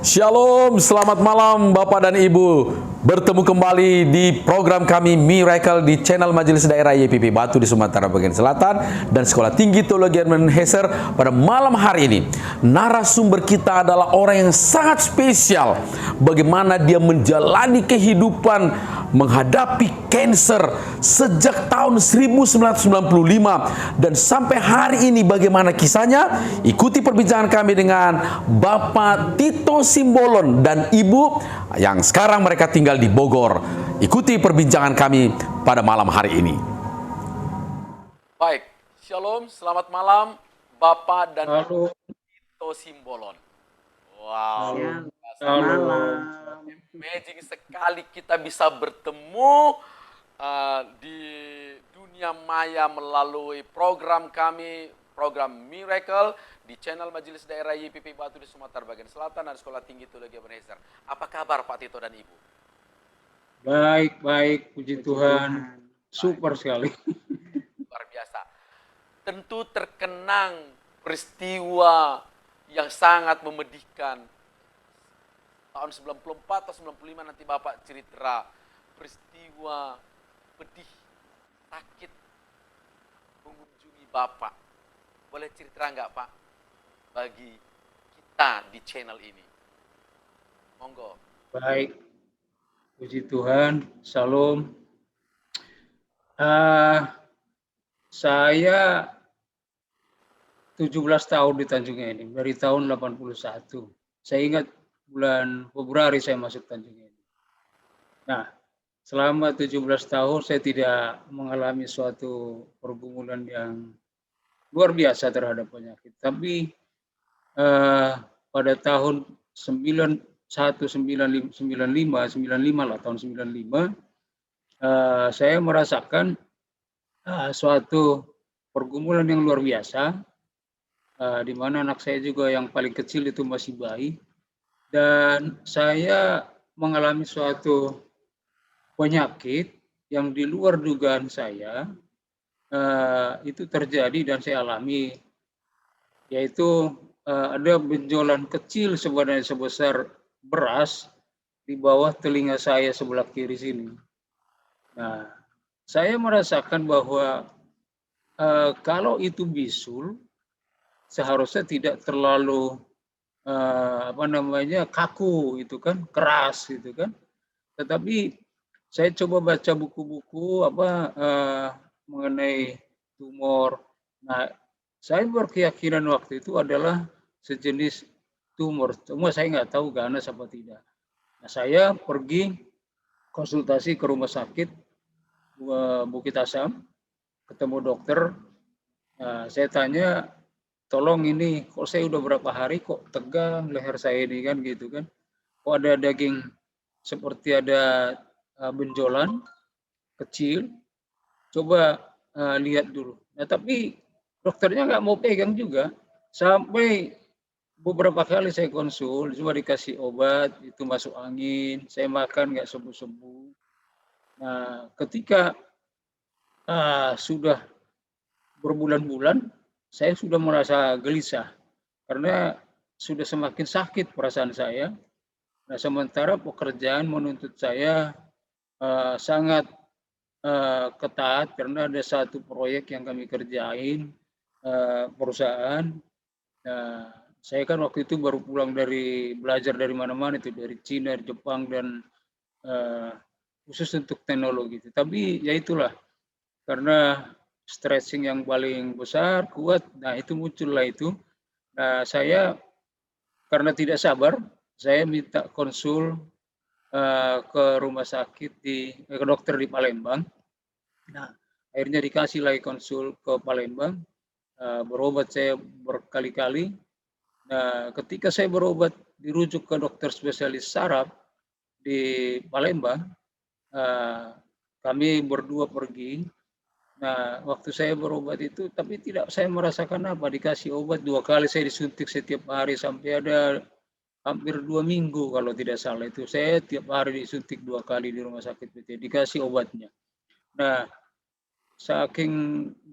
Shalom, selamat malam Bapak dan Ibu. Bertemu kembali di program kami Miracle di channel Majelis Daerah YPP Batu di Sumatera bagian Selatan dan Sekolah Tinggi Teologi Herman Hesser. Pada malam hari ini, narasumber kita adalah orang yang sangat spesial. Bagaimana dia menjalani kehidupan menghadapi cancer sejak tahun 1995 dan sampai hari ini bagaimana kisahnya? Ikuti perbincangan kami dengan Bapak Tito Simbolon dan Ibu yang sekarang mereka tinggal di Bogor. Ikuti perbincangan kami pada malam hari ini. Baik, Shalom, selamat malam Bapak dan Halo. Tito Simbolon. Wow, Halo. amazing sekali kita bisa bertemu di dunia maya melalui program kami, program Miracle di channel Majelis Daerah YPP Batu di Sumatera bagian Selatan dan Sekolah Tinggi Teologi Herman Hesser. Apa kabar Pak Tito dan Ibu? Baik, puji Tuhan. Super sekali. Luar biasa. Tentu terkenang peristiwa yang sangat memedihkan. Tahun 94 atau 95 nanti Bapak cerita peristiwa pedih, sakit mengunjungi Bapak. Boleh cerita nggak Pak bagi kita di channel ini? Monggo. Baik, puji Tuhan. Salam. Saya 17 tahun di Tanjung ini, dari tahun 81. Saya ingat bulan Februari saya masuk Tanjung ini. Nah, selama 17 tahun saya tidak mengalami suatu pergumulan yang luar biasa terhadap penyakit. Tapi pada tahun 1995 lah, tahun 95, saya merasakan suatu pergumulan yang luar biasa, di mana anak saya juga yang paling kecil itu masih bayi, dan saya mengalami suatu penyakit yang di luar dugaan saya itu terjadi dan saya alami, yaitu ada benjolan kecil sebenarnya sebesar beras di bawah telinga saya sebelah kiri sini. Nah, saya merasakan bahwa kalau itu bisul, seharusnya tidak terlalu kaku, itu kan keras, gitu kan. Tetapi saya coba baca buku-buku mengenai tumor. Nah, saya berkeyakinan waktu itu adalah sejenis tumor. Cuma saya nggak tahu ganas apa tidak. Nah, saya pergi konsultasi ke rumah sakit Bukit Asam, ketemu dokter. Nah, saya tanya, tolong ini, kok saya udah berapa hari kok tegang leher saya ini kan gitu kan. Kok ada daging seperti ada benjolan kecil, coba lihat dulu. Nah, tapi dokternya nggak mau pegang juga, sampai beberapa kali saya konsul, cuma dikasih obat, itu masuk angin, saya makan nggak sembuh-sembuh. Nah, ketika sudah berbulan-bulan, saya sudah merasa gelisah, karena sudah semakin sakit perasaan saya. Nah, sementara pekerjaan menuntut saya sangat ketat, karena ada satu proyek yang kami kerjain, perusahaan. Nah, saya kan waktu itu baru pulang dari belajar dari mana-mana, itu dari Cina, dari Jepang, dan khusus untuk teknologi. Tapi ya itulah, karena stressing yang paling besar, kuat, nah itu muncullah itu. Nah, saya karena tidak sabar, saya minta konsul ke rumah sakit ke dokter di Palembang. Nah, akhirnya dikasih lagi konsul ke Palembang, berobat saya berkali-kali. Nah, ketika saya berobat, dirujuk ke dokter spesialis saraf di Palembang, kami berdua pergi. Nah, waktu saya berobat itu, tapi tidak saya merasakan apa, dikasih obat 2 kali, saya disuntik setiap hari sampai ada hampir 2 minggu kalau tidak salah itu. Saya tiap hari disuntik 2 kali di rumah sakit PT, dikasih obatnya. Nah, saking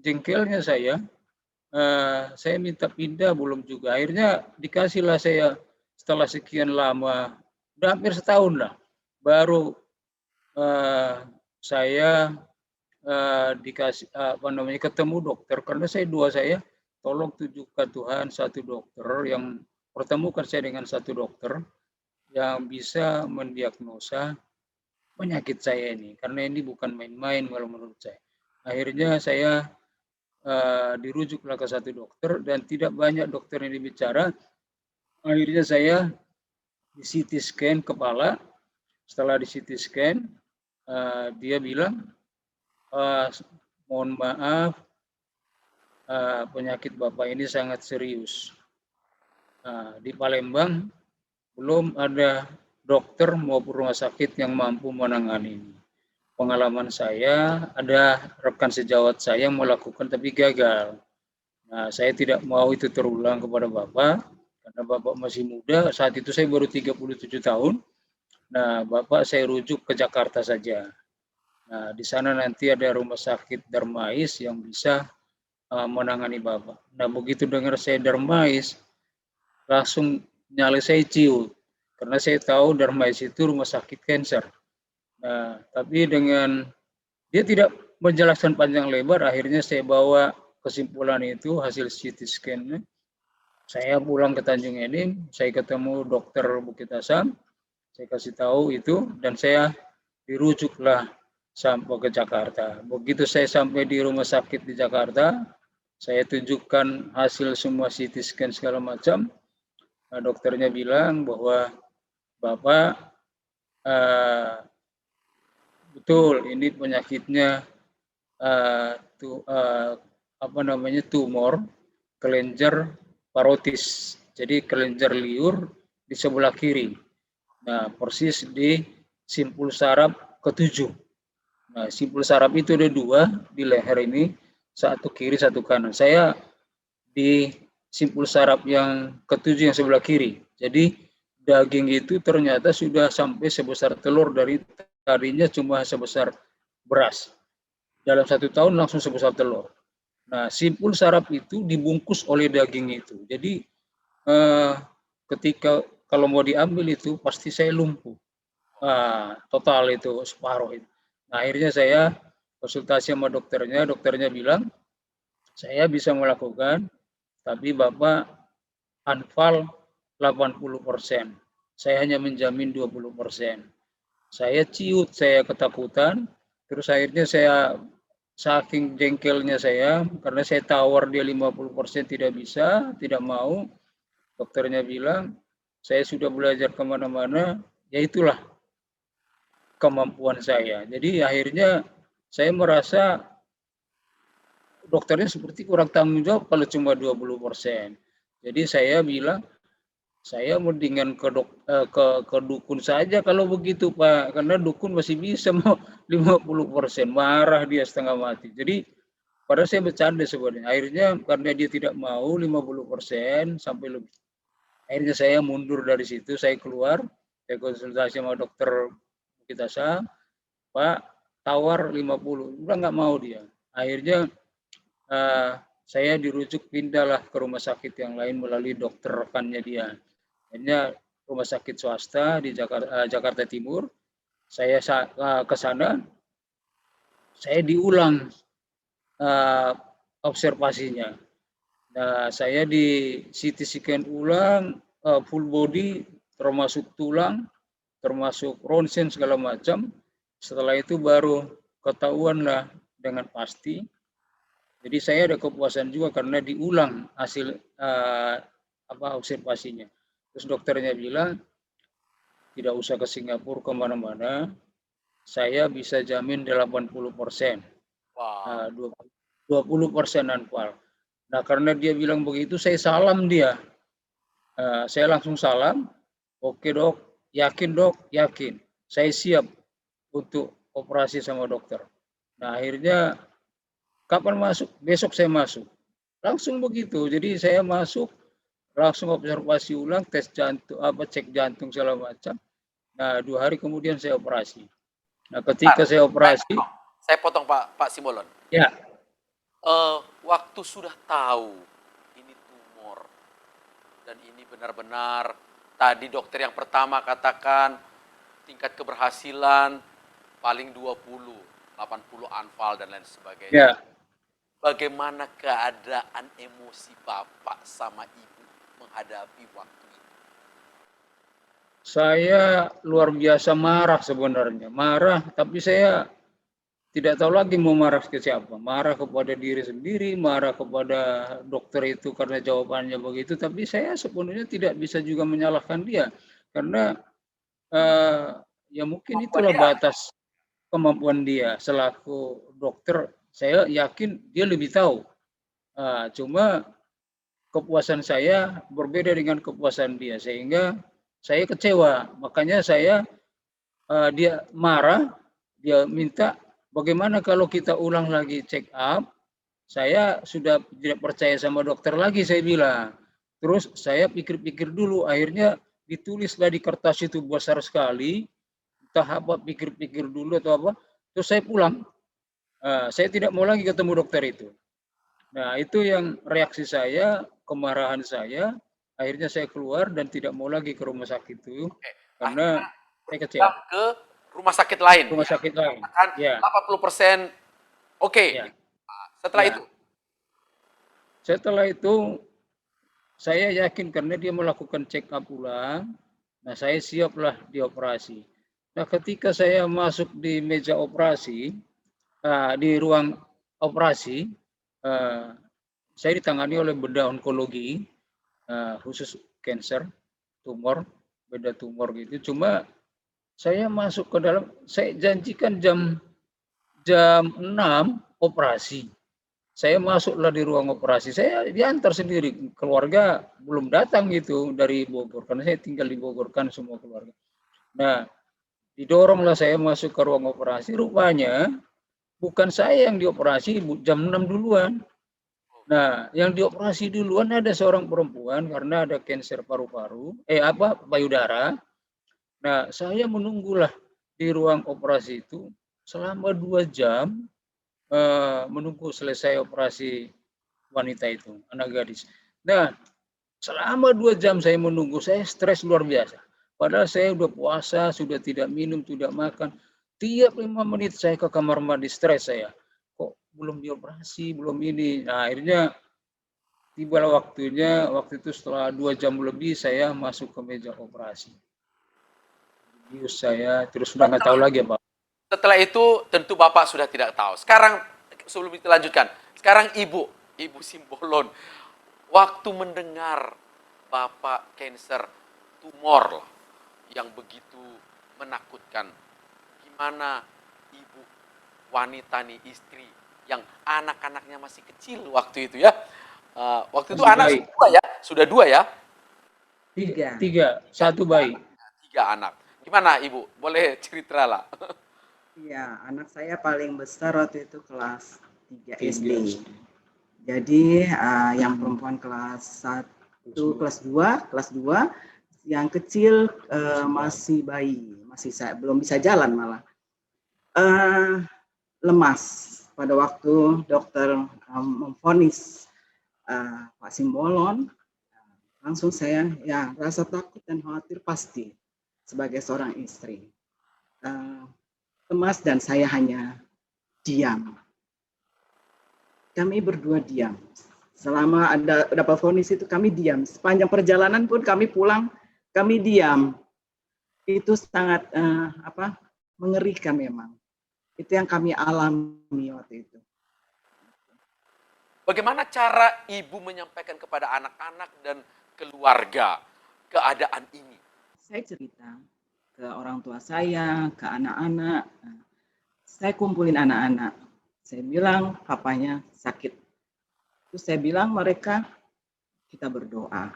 jengkelnya saya minta pindah, belum juga. Akhirnya dikasihlah saya setelah sekian lama, udah hampir setahun lah, baru saya dikasih ketemu dokter, karena saya tolong tunjukkan Tuhan satu dokter yang pertemukan saya dengan satu dokter yang bisa mendiagnosa penyakit saya ini, karena ini bukan main-main kalau menurut saya. Akhirnya saya dirujuklah ke satu dokter dan tidak banyak dokter yang dibicara. Akhirnya saya di CT scan kepala. Setelah di CT scan, dia bilang, mohon maaf, penyakit Bapak ini sangat serius. Di Palembang belum ada dokter maupun rumah sakit yang mampu menangani ini. Pengalaman saya, ada rekan sejawat saya yang melakukan tapi gagal. Nah, saya tidak mau itu terulang kepada Bapak, karena Bapak masih muda. Saat itu saya baru 37 tahun. Nah, Bapak saya rujuk ke Jakarta saja. Nah, di sana nanti ada rumah sakit Darmais yang bisa menangani Bapak. Nah, begitu dengar saya Darmais, langsung nyali saya ciut. Karena saya tahu Darmais itu rumah sakit kanker. Nah, tapi dengan dia tidak menjelaskan panjang lebar, akhirnya saya bawa kesimpulan itu, hasil CT scan-nya. Saya pulang ke Tanjung Enim, saya ketemu dokter Bukit Asam, saya kasih tahu itu, dan saya dirujuklah sampai ke Jakarta. Begitu saya sampai di rumah sakit di Jakarta, saya tunjukkan hasil semua CT scan segala macam. Nah, dokternya bilang bahwa Bapak betul ini penyakitnya tumor kelenjar parotis. Jadi kelenjar liur di sebelah kiri. Nah, persis di simpul saraf ketujuh. Nah, simpul saraf itu ada dua di leher ini, satu kiri, satu kanan. Saya di simpul saraf yang ketujuh yang sebelah kiri. Jadi daging itu ternyata sudah sampai sebesar telur, dari tadinya cuma sebesar beras. Dalam 1 tahun langsung sebesar telur. Nah, simpul saraf itu dibungkus oleh daging itu. Jadi ketika kalau mau diambil itu pasti saya lumpuh. Total itu separuh itu. Nah, akhirnya saya konsultasi sama dokternya bilang saya bisa melakukan, tapi Bapak anfal 80%. Saya hanya menjamin 20%. Saya ciut, saya ketakutan, terus akhirnya saya saking jengkelnya saya, karena saya tawar dia 50% tidak bisa, tidak mau. Dokternya bilang, saya sudah belajar kemana-mana, ya itulah kemampuan saya. Jadi akhirnya saya merasa dokternya seperti kurang tanggung jawab kalau cuma 20%. Jadi saya bilang, saya mendingan ke dukun saja kalau begitu Pak, karena dukun masih bisa mau 50%. Marah dia setengah mati. Jadi padahal saya bercanda sebenarnya. Akhirnya karena dia tidak mau 50% sampai lebih. Akhirnya saya mundur dari situ, saya keluar, saya konsultasi sama dokter kita Pak, tawar 50, udah nggak mau dia. Akhirnya saya dirujuk pindahlah ke rumah sakit yang lain melalui dokter rekannya dia. Akhirnya rumah sakit swasta di Jakarta Timur. Saya ke sana, saya diulang observasinya. Nah, saya di CT scan ulang full body, termasuk tulang, termasuk ronsen segala macam. Setelah itu baru ketahuan lah dengan pasti. Jadi saya ada kepuasan juga karena diulang hasil observasinya. Terus dokternya bilang tidak usah ke Singapura kemana-mana, saya bisa jamin 80%. Wow. 20% anfal. Nah, karena dia bilang begitu, saya salam dia. Saya langsung salam, oke dok, yakin, saya siap untuk operasi sama dokter. Nah, akhirnya kapan masuk? Besok saya masuk. Langsung begitu. Jadi saya masuk, langsung observasi ulang, tes jantung, cek jantung segala macam. Nah, 2 hari kemudian saya operasi. Nah, ketika saya operasi, saya potong Pak Simbolon. Ya. Waktu sudah tahu ini tumor dan ini benar-benar Tadi dokter yang pertama katakan tingkat keberhasilan paling 20, 80 anfal dan lain sebagainya. Ya, Bagaimana keadaan emosi Bapak sama Ibu menghadapi waktu itu? saya luar biasa marah sebenarnya. Marah, tapi saya tidak tahu lagi mau marah ke siapa. Marah kepada diri sendiri, marah kepada dokter itu karena jawabannya begitu. Tapi saya sepenuhnya tidak bisa juga menyalahkan dia. Karena eh, ya mungkin Kemampuan itulah dia. batas kemampuan dia. Selaku dokter, saya yakin dia lebih tahu. Cuma kepuasan saya berbeda dengan kepuasan dia. Sehingga saya kecewa. Makanya saya dia marah, dia minta bagaimana kalau kita ulang lagi check up. Saya sudah tidak percaya sama dokter lagi, saya bilang. Terus saya pikir-pikir dulu, akhirnya ditulislah di kertas itu besar sekali, entah apa pikir-pikir dulu atau apa, terus saya pulang. Saya tidak mau lagi ketemu dokter itu. Nah, itu yang reaksi saya, kemarahan saya, akhirnya saya keluar dan tidak mau lagi ke rumah sakit itu, Oke, karena akhirnya saya kecewa. berpindah ke rumah sakit lain Rumah yang sakit lain. dikatakan Ya, 80% oke. ya, Setelah itu, ya. Setelah itu saya yakin karena dia melakukan check up ulang. Nah, saya siaplah dioperasi. Nah, ketika saya masuk di meja operasi, di ruang operasi, eh, saya ditangani oleh bedah onkologi, khusus cancer, tumor, beda tumor gitu. Cuma saya masuk ke dalam, saya janjikan jam jam 6 operasi. Saya masuklah di ruang operasi, saya diantar sendiri, keluarga belum datang gitu dari Bogor, karena saya tinggal di Bogor kan semua keluarga. Nah, didoronglah saya masuk ke ruang operasi, rupanya bukan saya yang dioperasi jam 6 duluan. Nah, yang dioperasi duluan ada seorang perempuan karena ada kanker paru-paru, payudara. Nah, saya menunggulah di ruang operasi itu selama 2 jam, menunggu selesai operasi wanita itu, anak gadis. Nah, selama 2 jam saya menunggu, saya stres luar biasa. Padahal saya sudah puasa, sudah tidak minum, tidak makan. Tiap 5 menit saya ke kamar mandi, stres saya. Kok belum dioperasi, belum ini. Nah, akhirnya tibalah waktunya, waktu itu setelah 2 jam lebih saya masuk ke meja operasi. Bius saya, terus sudah nggak tahu lagi apa. setelah itu tentu Bapak sudah tidak tahu. Sekarang sebelum kita lanjutkan, sekarang Ibu Simbolon, waktu mendengar Bapak cancer tumor lah, yang begitu menakutkan, gimana Ibu wanita nih istri yang anak-anaknya masih kecil waktu itu ya? Waktu itu Masih anak baik. sudah dua ya, Tiga. Tiga, satu bayi. 3 anak. Gimana Ibu? Boleh cerita lah. Iya, anak saya paling besar waktu itu kelas 3 SD. Tiga. Jadi yang perempuan kelas 1, kelas 2, yang kecil masih bayi, belum bisa jalan malah. Lemas pada waktu dokter memvonis Pak Simbolon, langsung saya ya rasa takut dan khawatir pasti sebagai seorang istri. Cemas dan saya hanya diam. Kami berdua diam. Selama ada dapat vonis itu kami diam. Sepanjang perjalanan pun kami pulang, kami diam. Itu sangat mengerikan memang. Itu yang kami alami waktu itu. Bagaimana cara Ibu menyampaikan kepada anak-anak dan keluarga keadaan ini? Saya cerita ke orang tua saya, ke anak-anak. Saya kumpulin anak-anak. Saya bilang papanya sakit. Terus saya bilang mereka, kita berdoa.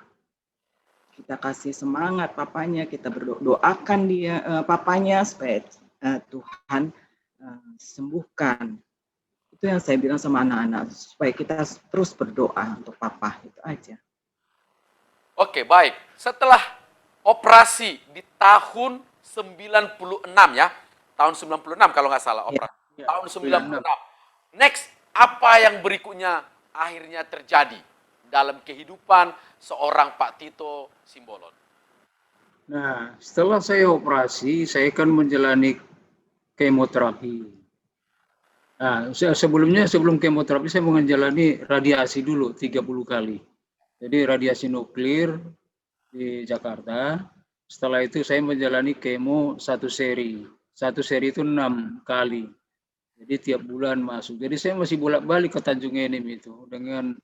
Kita kasih semangat papanya, kita berdoakan dia papanya supaya Tuhan sembuhkan. Itu yang saya bilang sama anak-anak, supaya kita terus berdoa untuk papa, itu aja. Oke, baik. Setelah operasi di tahun 96 ya. Tahun 96 kalau nggak salah operasi. Ya, Tahun 96. 96. Next, apa yang berikutnya akhirnya terjadi dalam kehidupan seorang Pak Tito Simbolon? Nah, setelah saya operasi, saya kan menjalani kemoterapi. Nah, sebelumnya sebelum kemoterapi saya menjalani radiasi dulu 30 kali. Jadi radiasi nuklir di Jakarta. Setelah itu saya menjalani kemo satu seri. Satu seri itu 6 kali. Jadi tiap bulan masuk. Jadi saya masih bolak-balik ke Tanjung Enim itu dengan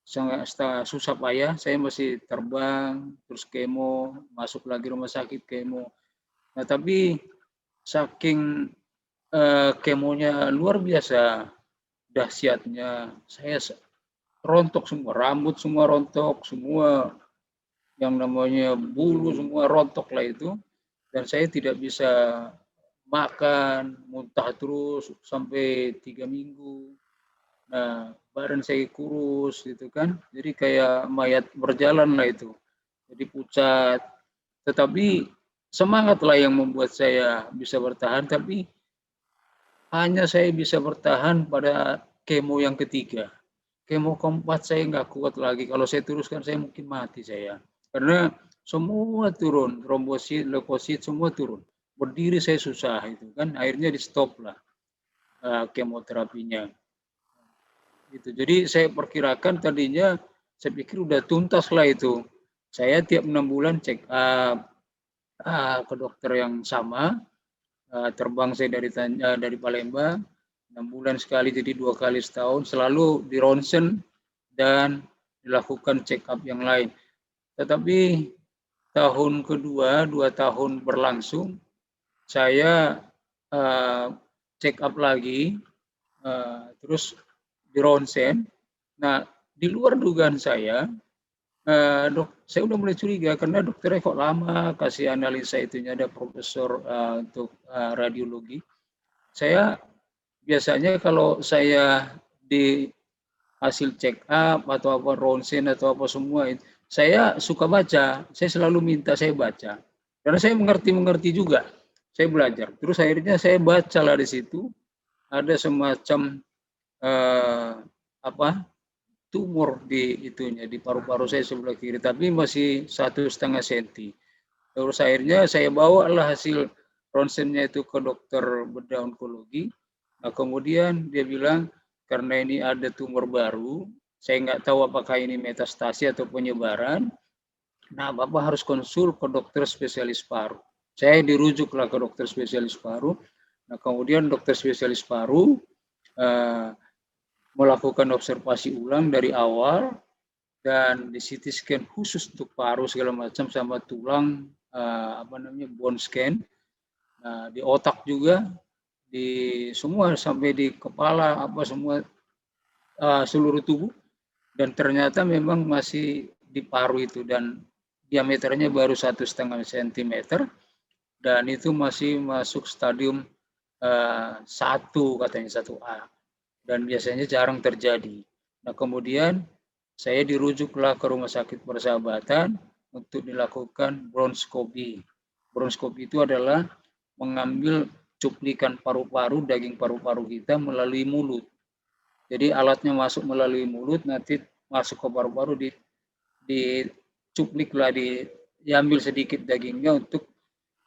sangat susah payah. Saya masih terbang, terus kemo, masuk lagi rumah sakit kemo. Nah, tapi saking kemonya luar biasa dahsyatnya, saya rontok semua, rambut semua rontok, semua yang namanya bulu semua rontok lah itu. Dan saya tidak bisa makan, muntah terus sampai 3 minggu. Nah, badan saya kurus gitu kan, jadi kayak mayat berjalan lah itu. Jadi pucat, tetapi semangat lah yang membuat saya bisa bertahan, tapi hanya saya bisa bertahan pada kemo yang ketiga. Kemo keempat saya nggak kuat lagi, kalau saya teruskan saya mungkin mati saya. Karena semua turun, trombosit, leukosit semua turun. Berdiri saya susah itu kan, akhirnya di stop lah kemoterapinya. Gitu. Jadi saya perkirakan tadinya saya pikir udah tuntas lah itu. Saya tiap 6 bulan check up ke dokter yang sama. Terbang saya dari Palembang 6 bulan sekali, jadi 2 kali setahun. Selalu di ronsen dan dilakukan check up yang lain. Tetapi tahun kedua, 2 tahun berlangsung, saya check up lagi, terus di ronsen. Nah, di luar dugaan saya, saya udah mulai curiga karena dokternya kok lama kasih analisa itunya, ada profesor untuk radiologi. Saya biasanya kalau saya di hasil check up atau apa ronsen atau apa semua, saya suka baca. Saya selalu minta saya baca karena saya mengerti juga. Saya belajar. Terus akhirnya saya baca lah di situ ada semacam tumor di itunya, di paru-paru saya sebelah kiri, tapi masih 1,5 senti. Terus akhirnya saya bawa lah hasil ronsennya itu ke dokter bedah onkologi. Nah, kemudian dia bilang karena ini ada tumor baru, saya nggak tahu apakah ini metastasi atau penyebaran. Nah, Bapak harus konsul ke dokter spesialis paru. Saya dirujuklah ke dokter spesialis paru. Nah, kemudian dokter spesialis paru melakukan observasi ulang dari awal dan di CT scan khusus untuk paru segala macam sama tulang, bone scan. Nah, di otak juga, di semua sampai di kepala semua seluruh tubuh, dan ternyata memang masih di paru itu dan diameternya baru 1,5 cm dan itu masih masuk stadium 1 katanya, 1A. Dan biasanya jarang terjadi. Nah, kemudian saya dirujuklah ke Rumah Sakit Persahabatan untuk dilakukan bronskopi. Bronskopi itu adalah mengambil cuplikan paru-paru, daging paru-paru kita melalui mulut. Jadi alatnya masuk melalui mulut, nanti masuk ke paru-paru, dicupliklah, diambil sedikit dagingnya untuk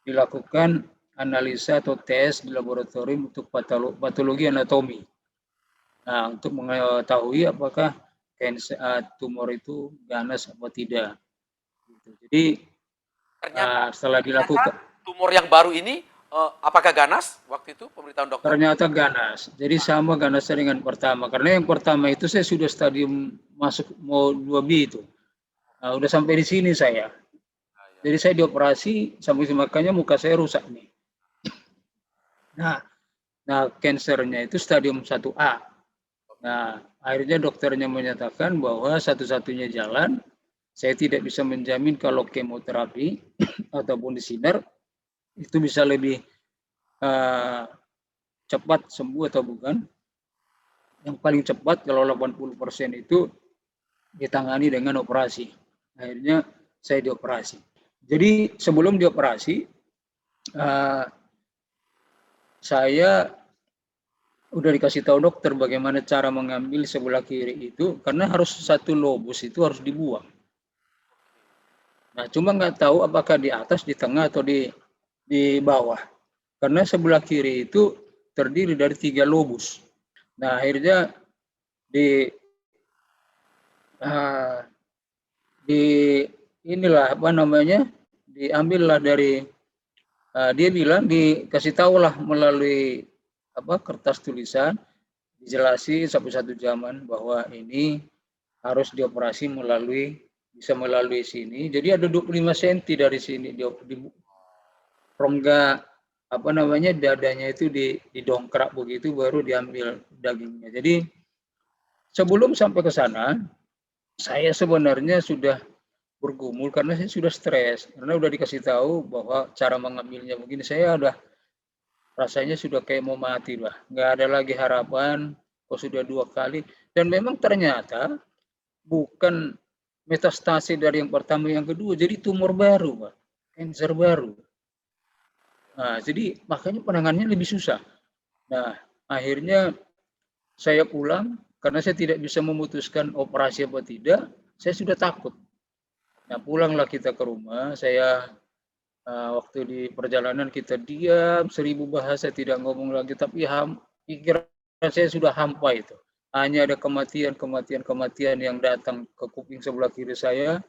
dilakukan analisa atau tes di laboratorium untuk patologi anatomi. Nah, untuk mengetahui apakah tumor itu ganas atau tidak. Jadi setelah dilakukan, tumor yang baru ini apakah ganas waktu itu pemberitahuan dokter? ternyata ganas. Jadi sama ganasnya dengan pertama. Karena yang pertama itu saya sudah stadium masuk mau 2B itu. Nah, udah sampai di sini saya. Jadi saya dioperasi sampai makanya muka saya rusak nih. Nah, kansernya itu stadium 1A. Nah, akhirnya dokternya menyatakan bahwa satu-satunya jalan, saya tidak bisa menjamin kalau kemoterapi ataupun disinar itu bisa lebih cepat sembuh atau bukan. Yang paling cepat kalau 80% itu ditangani dengan operasi. Akhirnya saya dioperasi. Jadi sebelum dioperasi, saya udah dikasih tahu dokter bagaimana cara mengambil sebelah kiri itu, karena harus satu lobus itu harus dibuang. Nah, cuma nggak tahu apakah di atas, di tengah, atau di bawah. Karena sebelah kiri itu terdiri dari 3 lobus. Nah, akhirnya di ah, di inilah apa namanya, diambillah dari dia bilang dikasih tahulah melalui apa kertas tulisan, dijelasin sampai satu zaman bahwa ini harus dioperasi bisa melalui sini. Jadi ada 25 cm dari sini di rongga apa namanya dadanya itu didongkrak begitu baru diambil dagingnya. Jadi sebelum sampai ke sana, saya sebenarnya sudah bergumul karena saya sudah stres karena udah dikasih tahu bahwa cara mengambilnya begini. Saya udah rasanya sudah kayak mau mati lah, nggak ada lagi harapan. Kok sudah 2 kali dan memang ternyata bukan metastase dari yang pertama yang kedua, jadi tumor baru, Pak, kanker baru. Nah, jadi makanya penanganannya lebih susah. Nah, akhirnya saya pulang karena saya tidak bisa memutuskan operasi apa tidak. Saya sudah takut. Nah, pulanglah kita ke rumah. Saya waktu di perjalanan kita diam, 1000 bahasa tidak ngomong lagi, tapi pikiran saya sudah hampa itu. Hanya ada kematian yang datang ke kuping sebelah kiri saya.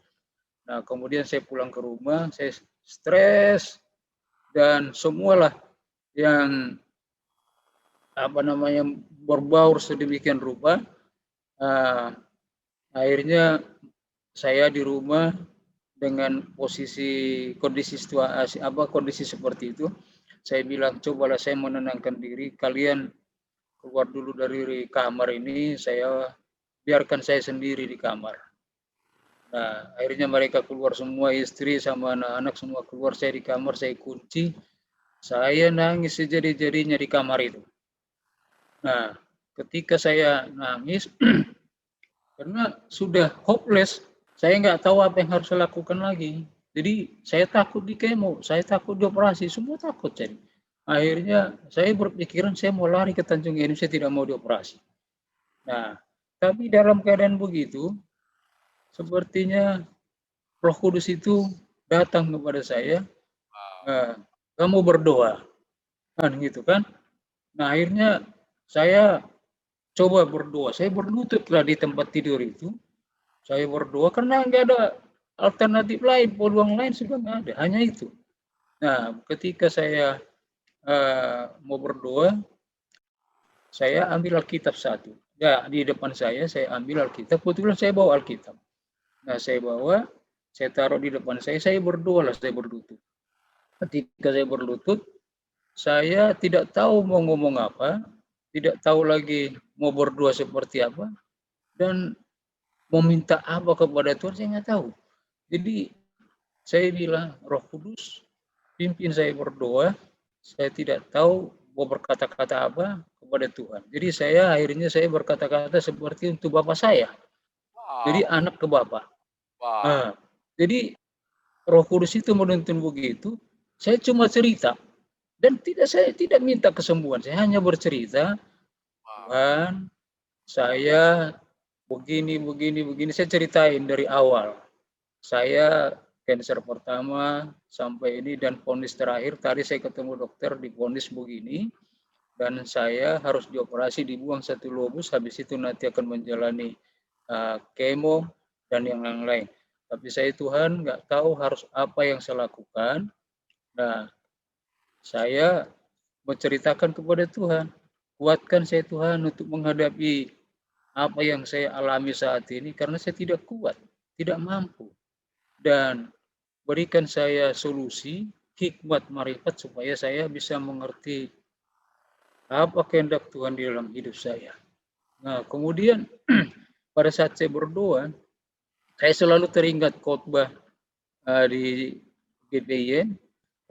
Nah, kemudian saya pulang ke rumah, saya stres dan semualah yang apa namanya berbaur sedemikian rupa. Akhirnya saya di rumah dengan kondisi seperti itu. Saya bilang, cobalah saya menenangkan diri, kalian keluar dulu dari kamar ini, saya biarkan saya sendiri di kamar. Nah, akhirnya mereka keluar semua, istri sama anak-anak semua keluar, saya di kamar, saya kunci, saya nangis sejadi-jadinya di kamar itu. Nah, ketika saya nangis, karena sudah hopeless, saya nggak tahu apa yang harus saya lakukan lagi. Jadi saya takut di kemo, saya takut dioperasi, semua takut jadi. Akhirnya saya berpikiran saya mau lari ke Tanjung Enim, saya tidak mau dioperasi. Nah, tapi dalam keadaan begitu, sepertinya Roh Kudus itu datang kepada saya, kamu berdoa, kan gitu kan? Nah, akhirnya saya coba berdoa, saya berlututlah di tempat tidur itu, saya berdoa karena nggak ada alternatif lain, peluang lain sudah nggak ada, hanya itu. Nah, ketika saya mau berdoa, saya ambil Alkitab satu. Ya, di depan saya ambil Alkitab, kebetulan saya bawa Alkitab. Nah, saya taruh di depan saya berdoa lah, saya berlutut. Ketika saya berlutut, saya tidak tahu mau ngomong apa, tidak tahu lagi mau berdoa seperti apa, dan mau minta apa kepada Tuhan, saya nggak tahu. Jadi, saya bilang, Roh Kudus, pimpin saya berdoa, saya tidak tahu mau berkata-kata apa kepada Tuhan. Jadi akhirnya saya berkata-kata seperti untuk Bapak saya. Jadi Wow. anak ke Bapak. Wow. Nah, jadi Roh Kudus itu menuntun begitu, saya cuma cerita. Dan saya tidak minta kesembuhan, saya hanya bercerita, Tuhan, saya begini, saya ceritain dari awal. Saya kanker pertama sampai ini dan vonis terakhir, tadi saya ketemu dokter di vonis begini, dan saya harus dioperasi, dibuang satu lobus, habis itu nanti akan menjalani kemo dan yang lain-lain. Tapi saya Tuhan nggak tahu harus apa yang saya lakukan. Nah, saya menceritakan kepada Tuhan, kuatkan saya Tuhan untuk menghadapi apa yang saya alami saat ini karena saya tidak kuat, tidak mampu. Dan berikan saya solusi, hikmat, marifat supaya saya bisa mengerti apa kehendak Tuhan di dalam hidup saya. Nah, kemudian pada saat saya berdoa, saya selalu teringat khotbah di GPIN,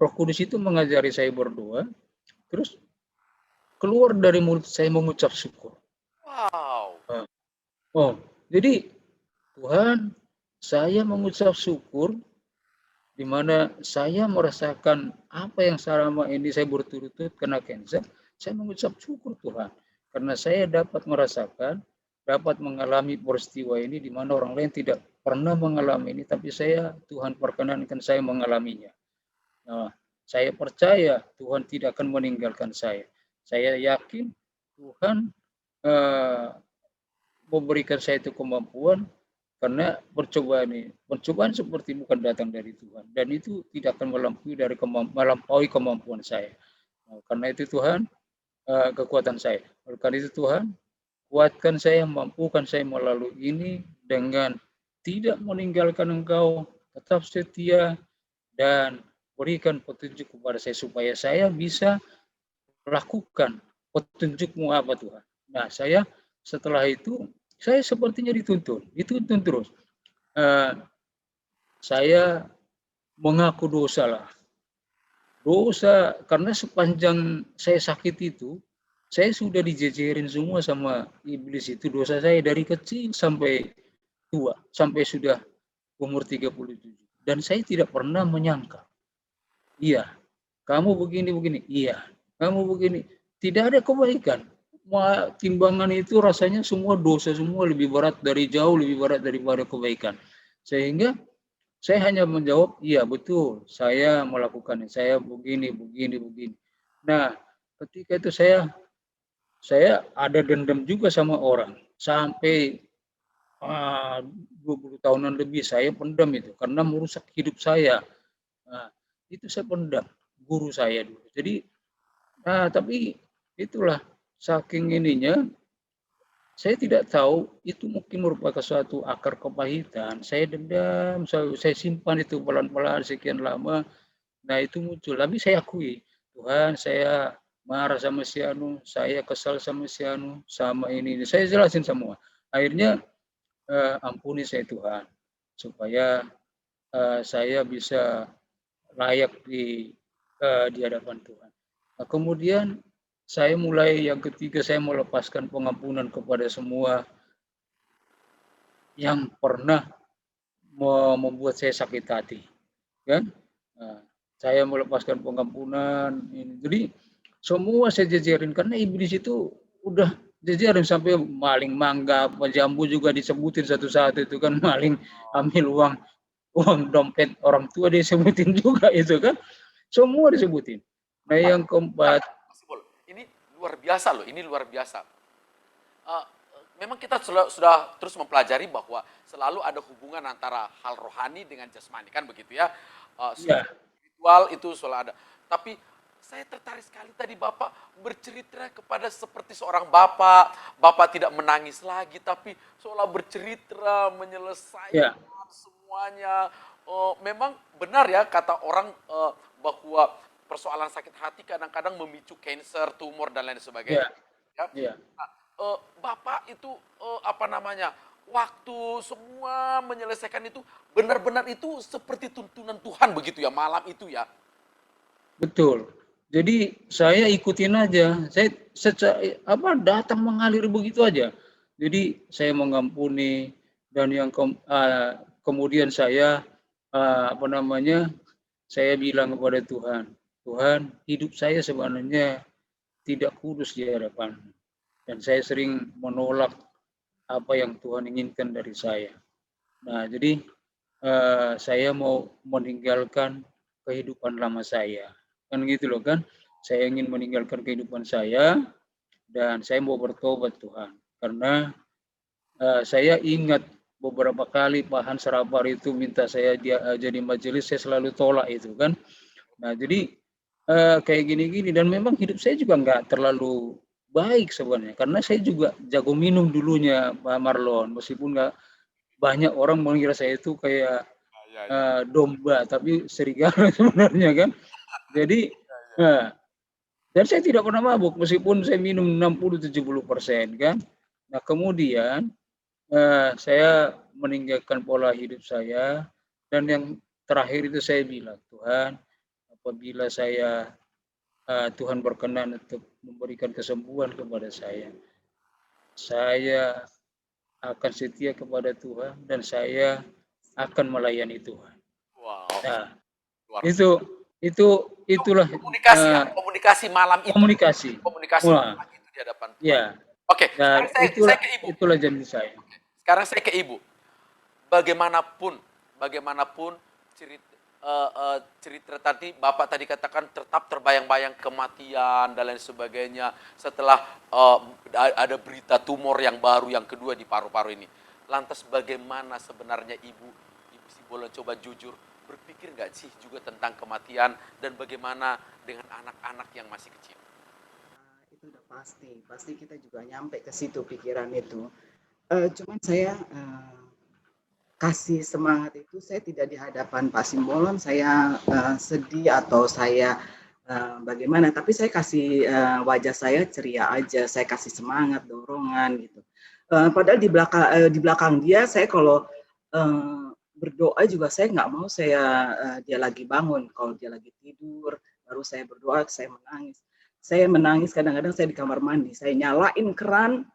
Roh Kudus itu mengajari saya berdoa, terus keluar dari mulut saya mengucap syukur. Wow. Oh, jadi Tuhan, saya mengucap syukur di mana saya merasakan apa yang selama ini saya berturut-turut kena kanker, saya mengucap syukur Tuhan. Karena saya dapat merasakan dapat mengalami peristiwa ini di mana orang lain tidak pernah mengalami ini, tapi Tuhan perkenankan saya mengalaminya. Nah, saya percaya Tuhan tidak akan meninggalkan saya. Saya yakin Tuhan eh, memberikan saya itu kemampuan karena percobaan seperti bukan datang dari Tuhan dan itu tidak akan melampaui kemampuan saya. Nah, karena itu Tuhan kekuatan saya. Oleh karena itu Tuhan kuatkan saya, mampukan saya melalui ini dengan tidak meninggalkan Engkau, tetap setia dan berikan petunjuk kepada saya supaya saya bisa lakukan petunjuk-Mu apa Tuhan. Nah, setelah itu saya sepertinya dituntun terus. Saya mengaku dosa karena sepanjang saya sakit itu saya sudah dijejerin semua sama iblis itu dosa saya dari kecil sampai tua, sampai sudah umur 37. Dan saya tidak pernah menyangka. Iya, kamu begini, iya, kamu begini. Tidak ada kebaikan. Timbangan itu rasanya semua dosa, semua jauh lebih berat daripada kebaikan. Sehingga saya hanya menjawab, iya betul, saya melakukannya, saya begini. Nah, ketika itu saya ada dendam juga sama orang sampai 20 tahunan lebih saya pendam itu karena merusak hidup saya. Nah, itu saya pendam guru saya dulu. Jadi tapi itulah saking ininya saya tidak tahu itu mungkin merupakan suatu akar kepahitan. Saya dendam, saya simpan itu pelan-pelan sekian lama. Nah, itu muncul. Tapi saya akui, Tuhan, saya marah sama si anu, saya kesal sama si anu, sama ini. Saya jelasin semua. Akhirnya ampuni saya Tuhan, supaya saya bisa layak di hadapan Tuhan. Nah, kemudian yang ketiga saya melepaskan pengampunan kepada semua yang pernah membuat saya sakit hati, kan? Nah, saya melepaskan pengampunan ini. Jadi semua saya jejerin karena iblis itu udah jejerin sampai maling mangga, jambu juga disebutin satu-satu itu kan maling ambil uang dompet orang tua disebutin juga itu kan. Semua disebutin. Nah, yang keempat, ini luar biasa loh, ini luar biasa. Memang kita sudah terus mempelajari bahwa selalu ada hubungan antara hal rohani dengan jasmani, kan begitu ya. Spiritual itu selalu ada. Tapi saya tertarik sekali tadi Bapak bercerita kepada seperti seorang Bapak tidak menangis lagi, tapi seolah bercerita, menyelesaikan semuanya. Memang benar ya kata orang bahwa persoalan sakit hati kadang-kadang memicu cancer, tumor, dan lain sebagainya. Nah, Bapak itu waktu semua menyelesaikan itu benar-benar itu seperti tuntunan Tuhan begitu ya malam itu ya. Betul. Jadi saya ikutin aja. Saya datang mengalir begitu aja. Jadi saya mengampuni dan kemudian saya saya bilang kepada Tuhan, Tuhan, hidup saya sebenarnya tidak kudus di hadapan. Dan saya sering menolak apa yang Tuhan inginkan dari saya. Nah, jadi saya mau meninggalkan kehidupan lama saya. Kan gitu loh kan. Saya ingin meninggalkan kehidupan saya dan saya mau bertobat Tuhan. Karena saya ingat beberapa kali Pak Hans Rapar itu minta saya jadi majelis, saya selalu tolak itu kan. Nah, jadi kayak gini-gini dan memang hidup saya juga nggak terlalu baik sebenarnya karena saya juga jago minum dulunya Pak Marlon, meskipun nggak banyak orang mengira saya itu kayak domba tapi serigala sebenarnya kan. Jadi dan saya tidak pernah mabuk meskipun saya minum 60-70% kan. Nah, kemudian saya meninggalkan pola hidup saya dan yang terakhir itu saya bilang, Tuhan, apabila Tuhan berkenan untuk memberikan kesembuhan kepada saya akan setia kepada Tuhan dan saya akan melayani Tuhan. Wow. Nah, luar itulah komunikasi malam itu. Komunikasi. Komunikasi malam itu di hadapan Tuhan. Ya. Oke, Dan sekarang saya ke Ibu. itulah janji saya. Sekarang saya ke Ibu. Bagaimanapun cerita tadi Bapak tadi katakan tetap terbayang-bayang kematian dan lain sebagainya setelah ada berita tumor yang baru yang kedua di paru-paru ini. Lantas bagaimana sebenarnya Ibu Simbolon, coba jujur, berpikir nggak sih juga tentang kematian dan bagaimana dengan anak-anak yang masih kecil? Itu udah pasti kita juga nyampe ke situ pikiran itu. Cuman saya kasih semangat itu, saya tidak di hadapan Pak Simbolon saya sedih atau saya bagaimana, tapi saya kasih wajah saya ceria aja, saya kasih semangat, dorongan gitu. Padahal di belakang dia saya kalau berdoa juga saya nggak mau dia lagi bangun, kalau dia lagi tidur baru saya berdoa, saya menangis. Saya menangis kadang-kadang saya di kamar mandi, saya nyalain keran,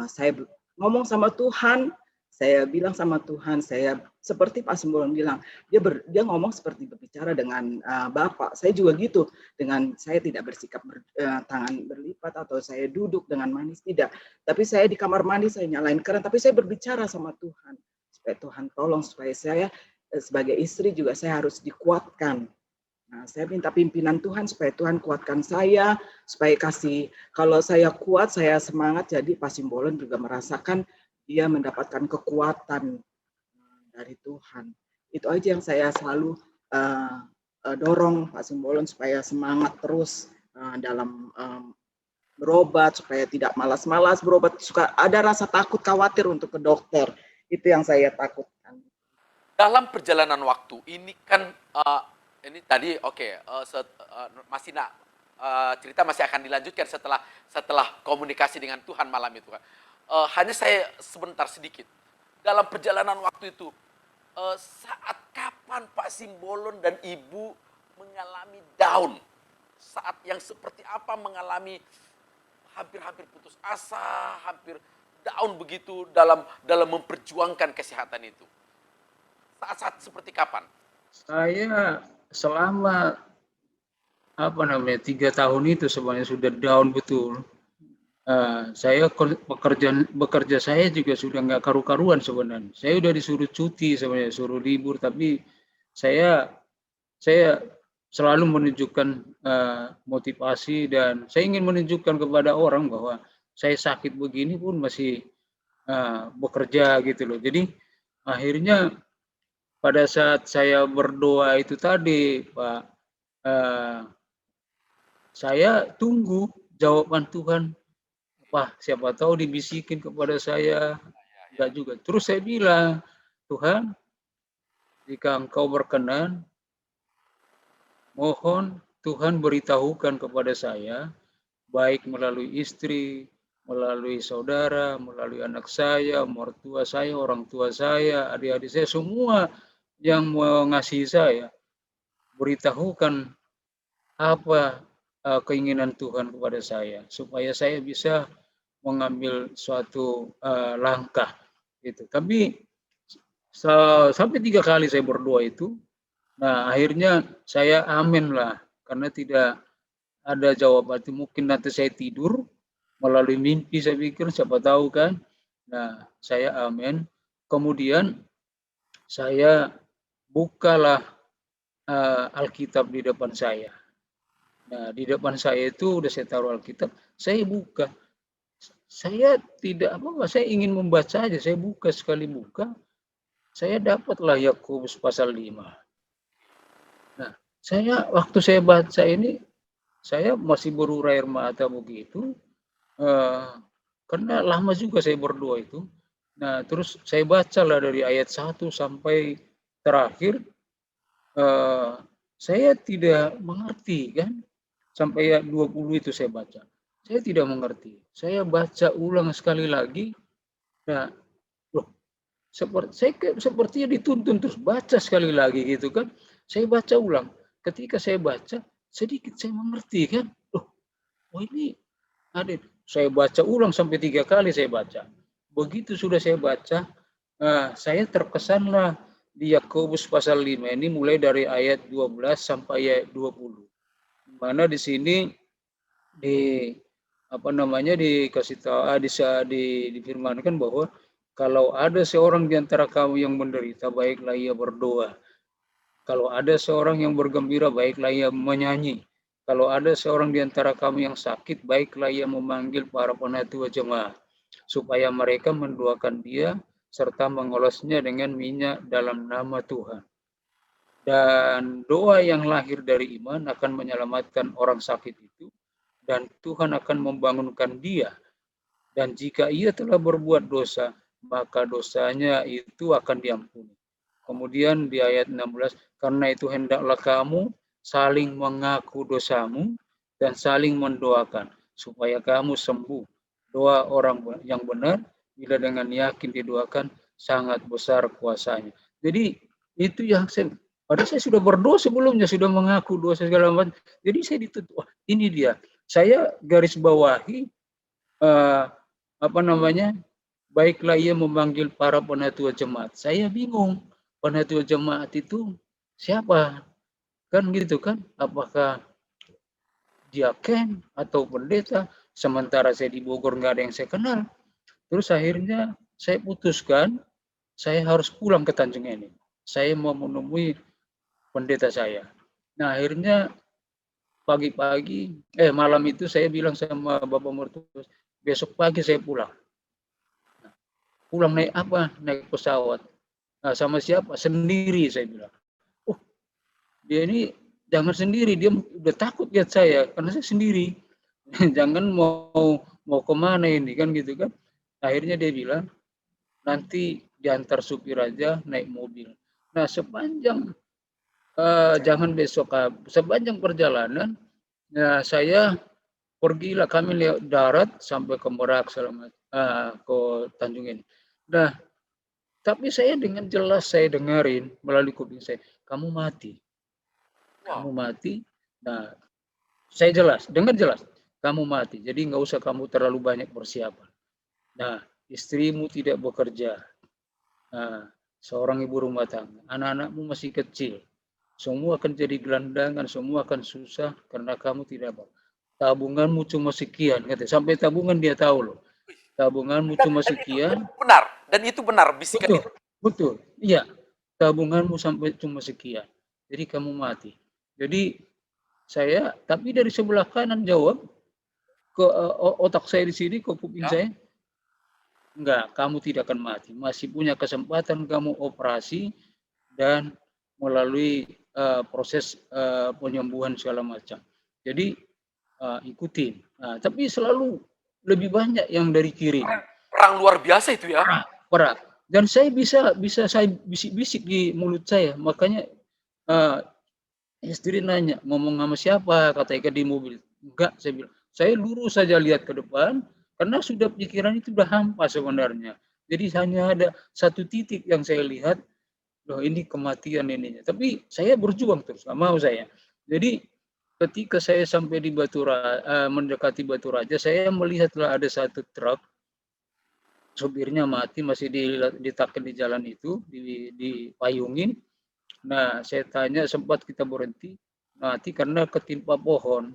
saya ngomong sama Tuhan, saya bilang sama Tuhan, saya seperti Pak Simbolon bilang, dia ngomong seperti berbicara dengan Bapak. Saya juga gitu, dengan saya tidak bersikap tangan berlipat atau saya duduk dengan manis, tidak. Tapi saya di kamar mandi, saya nyalain keran, tapi saya berbicara sama Tuhan. Supaya Tuhan tolong, supaya saya sebagai istri juga saya harus dikuatkan. Nah, saya minta pimpinan Tuhan supaya Tuhan kuatkan saya, supaya kalau saya kuat, saya semangat, jadi Pak Simbolon juga merasakan dia mendapatkan kekuatan dari Tuhan. Itu aja yang saya selalu dorong Pak Simbolon supaya semangat terus dalam berobat, supaya tidak malas-malas berobat, suka ada rasa takut, khawatir untuk ke dokter. Itu yang saya takutkan. Dalam perjalanan waktu ini kan ini tadi masih cerita masih akan dilanjutkan setelah komunikasi dengan Tuhan malam itu kan. Hanya saya sebentar sedikit dalam perjalanan waktu itu, saat kapan Pak Simbolon dan Ibu mengalami down, saat yang seperti apa mengalami hampir putus asa, hampir down begitu dalam memperjuangkan kesehatan itu, saat-saat seperti kapan? Saya selama 3 tahun itu sebenarnya sudah down betul. Saya bekerja saya juga sudah nggak karu-karuan sebenarnya. Saya udah disuruh cuti sebenarnya, suruh libur, tapi saya selalu menunjukkan motivasi dan saya ingin menunjukkan kepada orang bahwa saya sakit begini pun masih bekerja gitu loh. Jadi akhirnya pada saat saya berdoa itu tadi, Pak, saya tunggu jawaban Tuhan. Wah, siapa tahu dibisikin kepada saya, enggak juga. Terus saya bilang, Tuhan, jika Engkau berkenan, mohon Tuhan beritahukan kepada saya, baik melalui istri, melalui saudara, melalui anak saya, mertua saya, orang tua saya, adik-adik saya, semua yang mengasihi saya, beritahukan apa keinginan Tuhan kepada saya, supaya saya bisa mengambil suatu langkah gitu. Tapi sampai 3 kali saya berdoa itu, nah akhirnya saya amin lah, karena tidak ada jawaban. Mungkin nanti saya tidur melalui mimpi, saya pikir siapa tahu kan. Nah saya amin. Kemudian saya bukalah Alkitab di depan saya. Nah di depan saya itu udah saya taruh Alkitab, saya buka. Saya tidak saya ingin membaca aja, saya buka, sekali buka, saya dapatlah Yakobus pasal 5. Nah, waktu saya baca ini, saya masih berurai air mata begitu, karena lama juga saya berdoa itu. Nah, terus saya bacalah dari ayat 1 sampai terakhir, saya tidak mengerti kan, sampai ayat 20 itu saya baca. Saya tidak mengerti. Saya baca ulang sekali lagi. Nah, sepertinya dituntun terus baca sekali lagi gitu kan. Saya baca ulang. Ketika saya baca, sedikit saya mengerti kan. Oh ini ada. Saya baca ulang sampai 3 kali saya baca. Begitu sudah saya baca, saya terkesanlah di Yakobus pasal 5 ini mulai dari ayat 12 sampai ayat 20. Mana di sini apa namanya dikasih tahu difirmankan bahwa kalau ada seorang di antara kamu yang menderita, baiklah ia berdoa. Kalau ada seorang yang bergembira, baiklah ia menyanyi. Kalau ada seorang di antara kamu yang sakit, baiklah ia memanggil para penatua jemaat, supaya mereka mendoakan dia, serta mengolesnya dengan minyak dalam nama Tuhan. Dan doa yang lahir dari iman akan menyelamatkan orang sakit itu, dan Tuhan akan membangunkan dia. Dan jika ia telah berbuat dosa, maka dosanya itu akan diampuni. Kemudian di ayat 16, karena itu hendaklah kamu saling mengaku dosamu dan saling mendoakan, supaya kamu sembuh. Doa orang yang benar, bila dengan yakin didoakan, sangat besar kuasanya. Jadi itu yang padahal saya sudah berdoa sebelumnya, sudah mengaku dosa segala macam. Jadi saya ditutup, wah ini dia. Saya garis bawahi, apa namanya, baiklah ia memanggil para penatua jemaat. Saya bingung, penatua jemaat itu siapa? Kan gitu kan, apakah diaken atau pendeta? Sementara saya di Bogor nggak ada yang saya kenal. Terus akhirnya saya putuskan, saya harus pulang ke Tanjung Enim. Saya mau menemui pendeta saya. Nah akhirnya pagi-pagi, malam itu saya bilang sama Bapak Mertua, besok pagi saya pulang. Pulang naik apa? Naik pesawat. Nah, sama siapa? Sendiri, saya bilang. Oh, dia ini jangan sendiri, dia udah takut lihat saya, karena saya sendiri. Jangan mau kemana ini, kan gitu kan. Akhirnya dia bilang, nanti diantar supir aja naik mobil. Nah, sepanjang jangan besok, sepanjang perjalanan, ya saya pergilah, kami lewat darat sampai ke Merak, ke Tanjung ini. Nah, tapi saya dengan jelas saya dengarin melalui kuping saya, kamu mati. Kamu mati. Nah, saya dengar jelas, kamu mati. Jadi nggak usah kamu terlalu banyak persiapan. Nah, istrimu tidak bekerja. Nah, seorang ibu rumah tangga. Anak-anakmu masih kecil. Semua akan jadi gelandangan, semua akan susah karena kamu tidak apa. Tabunganmu cuma sekian. Sampai tabungan dia tahu loh. Tabunganmu cuma sekian. Dan itu benar, bisikan Betul, itu. betul. Iya, tabunganmu sampai cuma sekian. Jadi kamu mati. Jadi tapi dari sebelah kanan jawab ke otak saya di sini, ke kuping saya, enggak, kamu tidak akan mati. Masih punya kesempatan kamu operasi dan melalui proses penyembuhan segala macam. Jadi ikutin. Nah, tapi selalu lebih banyak yang dari kiri. Perang luar biasa itu ya. Perang. Dan saya bisa saya bisik-bisik di mulut saya. Makanya istri nanya, ngomong sama siapa? Katanya di mobil. Enggak, saya bilang. Saya lurus saja lihat ke depan, karena sudah pikiran itu sudah hampa sebenarnya. Jadi hanya ada satu titik yang saya lihat, loh ini kematian ininya. Tapi saya berjuang terus, nggak mau saya. Jadi ketika saya sampai di mendekati Batu Raja, saya melihatlah ada satu truk, sopirnya mati, masih ditaken di jalan itu, dipayungin. Nah, saya tanya, sempat kita berhenti, mati karena ketimpa pohon.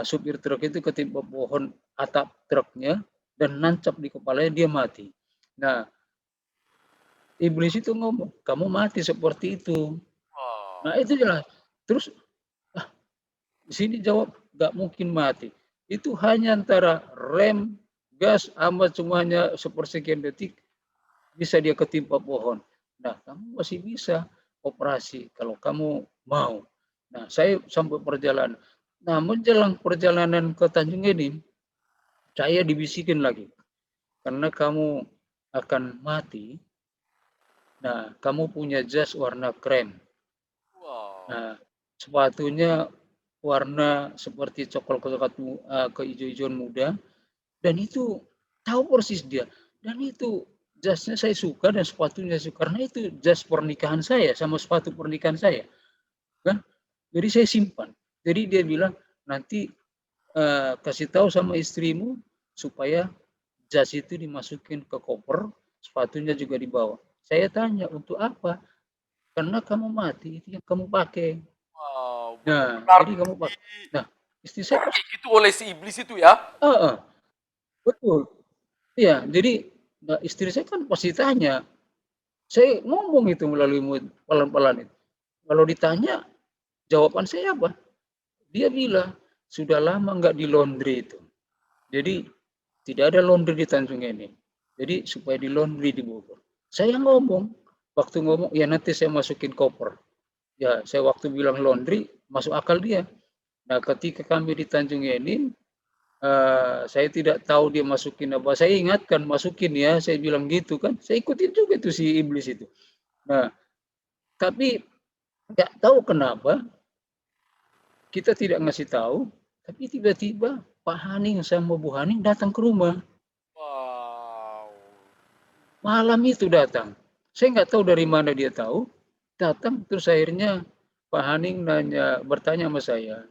Supir truk itu ketimpa pohon atap truknya dan nancap di kepalanya, dia mati. Nah, iblis itu ngomong, kamu mati seperti itu. Nah, itu jelas. Terus di sini jawab, nggak mungkin mati. Itu hanya antara rem, gas, amat semuanya sepersekian detik bisa dia ketimpa pohon. Nah, kamu masih bisa operasi kalau kamu mau. Nah, saya sampai perjalanan. Nah, menjelang perjalanan ke Tanjung Enim, saya dibisikin lagi. Karena kamu akan mati, nah, kamu punya jas warna krem. Nah, sepatunya warna seperti coklat kehijau-hijauan muda. Dan itu tahu persis dia. Dan itu jasnya saya suka dan sepatunya saya suka. Karena itu jas pernikahan saya sama sepatu pernikahan saya. Kan? Jadi saya simpan. Jadi dia bilang, nanti kasih tahu sama istrimu supaya jas itu dimasukin ke koper, sepatunya juga dibawa. Saya tanya, untuk apa? Karena kamu mati, itu yang kamu pakai. Nah, jadi kamu pakai. Nah, istri saya pas, Itu oleh si iblis itu ya. Heeh, betul. Iya, jadi istri saya kan pasti tanya, saya ngomong itu melalui mulut pelan-pelan itu. Kalau ditanya, jawaban saya apa? Dia bilang, sudah lama nggak di laundry itu. Jadi tidak ada laundry di Tanjung ini. Jadi supaya di laundry di Bogor. Saya ngomong, waktu ngomong, ya nanti saya masukin koper. Ya, saya waktu bilang laundry, masuk akal dia. Nah, ketika kami di Tanjung Enim, saya tidak tahu dia masukin apa. Saya ingatkan, masukin ya, saya bilang gitu kan. Saya ikutin juga tuh si iblis itu. Nah, tapi nggak tahu kenapa kita tidak ngasih tahu, tapi tiba-tiba Pak Haning sama Bu Haning datang ke rumah. Wow. Malam itu datang. Saya nggak tahu dari mana dia tahu. Datang terus akhirnya Pak Haning bertanya sama saya,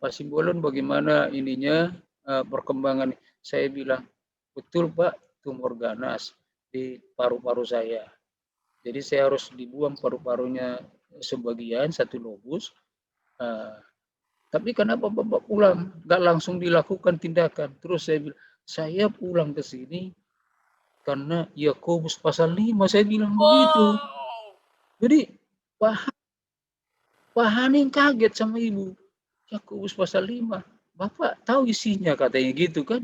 Pak Simbolon bagaimana ininya perkembangan. Saya bilang, betul Pak, tumor ganas di paru-paru saya. Jadi saya harus dibuang paru-parunya sebagian, satu lobus. Uh, tapi kenapa Bapak pulang? Nggak langsung dilakukan tindakan. Terus saya bilang, saya pulang ke sini karena Yakobus pasal 5, saya bilang begitu. Wow. Jadi Pak Haning kaget sama ibu. Yakobus pasal 5. Bapak tahu isinya katanya gitu kan.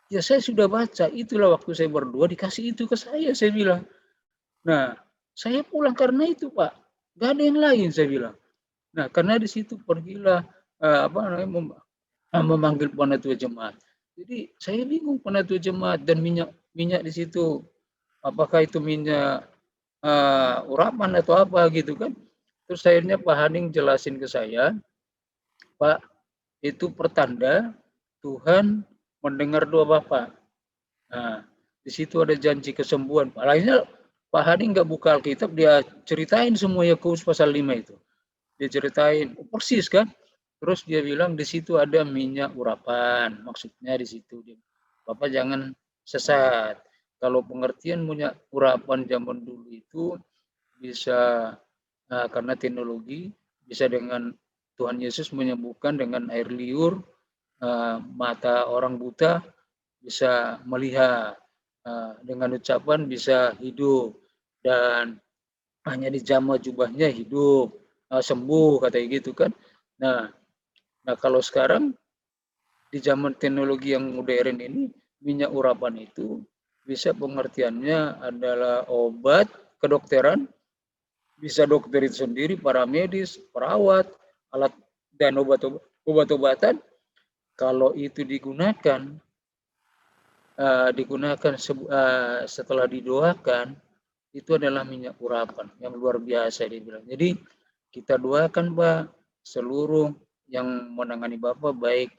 Ya saya sudah baca, itulah waktu saya berdua dikasih itu ke saya bilang. Nah, saya pulang karena itu Pak. Gak ada yang lain saya bilang. Nah, karena di situ pergilah memanggil penatua jemaat. Jadi saya bingung penatua jemaat dan minyak di situ, apakah itu minyak urapan atau apa gitu kan. Terus akhirnya Pak Haning jelasin ke saya, Pak, itu pertanda Tuhan mendengar doa Bapak. Nah, di situ ada janji kesembuhan. Pak lainnya Pak Haning nggak buka Alkitab, dia ceritain semua Yakobus pasal 5 itu. Dia ceritain persis kan. Terus dia bilang di situ ada minyak urapan, maksudnya di situ. Bapak jangan sesat. Kalau pengertian minyak urapan zaman dulu itu bisa karena teknologi, bisa dengan Tuhan Yesus menyembuhkan dengan air liur, mata orang buta bisa melihat, dengan ucapan bisa hidup, dan hanya dijamah jubahnya hidup, sembuh katanya gitu kan. Nah, kalau sekarang di zaman teknologi yang modern ini, minyak urapan itu bisa pengertiannya adalah obat kedokteran, bisa dokter itu sendiri, para medis, perawat, alat dan obat-obatan. Kalau itu digunakan setelah didoakan, itu adalah minyak urapan yang luar biasa dia bilang. Jadi kita doakan Pak, seluruh yang menangani Bapak, baik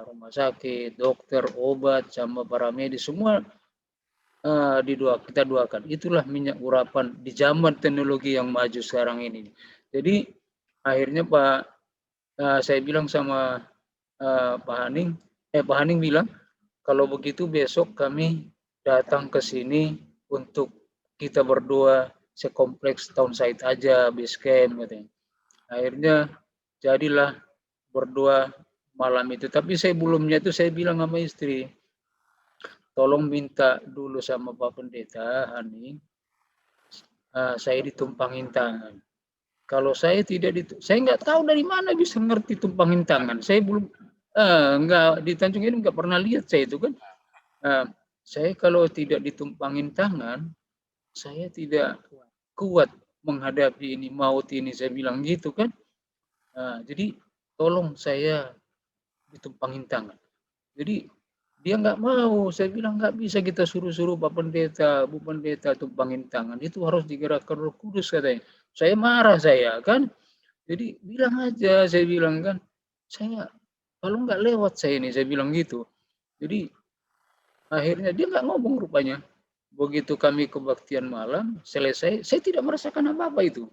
rumah sakit, dokter, obat, sama para medis, semua kita doakan. Itulah minyak urapan di zaman teknologi yang maju sekarang ini. Jadi akhirnya Pak, saya bilang sama Pak Haning bilang, kalau begitu besok kami datang ke sini untuk kita berdoa sekompleks Town Site aja, base camp katanya. Akhirnya jadilah berdoa malam itu. Tapi sebelumnya itu saya bilang sama istri, tolong minta dulu sama Pak Pendeta Haning, saya ditumpangin tangan. Kalau saya tidak saya nggak tahu dari mana bisa ngerti tumpangin tangan. Saya belum nggak di Tanjung ini nggak pernah lihat saya itu kan. Saya kalau tidak ditumpangin tangan, saya tidak kuat menghadapi ini maut ini, saya bilang gitu kan. Jadi tolong saya ditumpangin tangan. Jadi dia nggak mau, saya bilang nggak bisa kita suruh-suruh Pak Pendeta, Bu Pendeta tumpangin tangan, itu harus digerakkan Roh Kudus katanya. Saya marah saya kan, jadi bilang aja, saya bilang kan, saya kalau nggak lewat saya ini, saya bilang gitu. Jadi akhirnya dia nggak ngomong rupanya. Begitu kami kebaktian malam selesai, saya tidak merasakan apa-apa itu,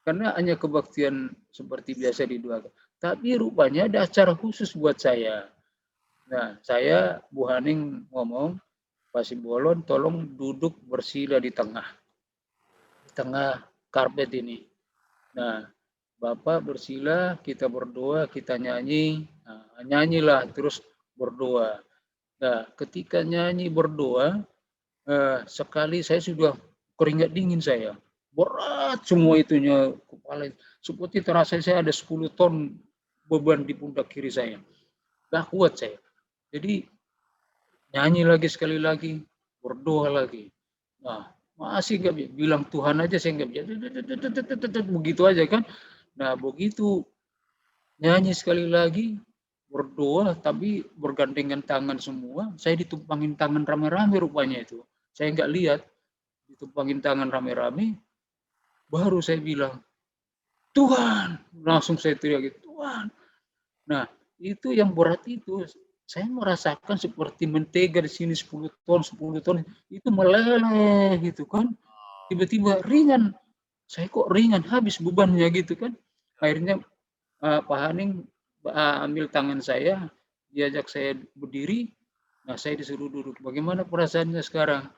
karena hanya kebaktian seperti biasa didoakan. Tapi rupanya ada acara khusus buat saya. Nah, saya Bu Haning ngomong, Pak Simbolon tolong duduk bersila di tengah karpet ini. Nah, Bapak bersila, kita berdoa, kita nyanyi. Nah, nyanyilah terus berdoa. Nah, ketika nyanyi berdoa, sekali saya sudah keringat dingin saya. Berat semua itunya kepala. Seperti terasa saya ada 10 ton beban di pundak kiri saya. Gak kuat saya. Jadi nyanyi lagi sekali lagi, berdoa lagi. Nah, masih nggak bilang Tuhan aja saya nggak bisa. Begitu aja kan. Nah, begitu nyanyi sekali lagi, berdoa, tapi bergandengan tangan semua. Saya ditumpangin tangan rame-rame rupanya itu. Saya nggak lihat, ditumpangin tangan rame-rame. Baru saya bilang, Tuhan! Langsung saya teriak gitu, Tuhan! Nah, itu yang berat itu. Saya merasakan seperti mentega di sini 10 ton, 10 ton. Itu meleleh gitu kan. Tiba-tiba ringan. Saya kok ringan, habis bebannya gitu kan. Akhirnya Pak Haning ambil tangan saya, diajak saya berdiri. Nah, saya disuruh duduk. Bagaimana perasaannya sekarang?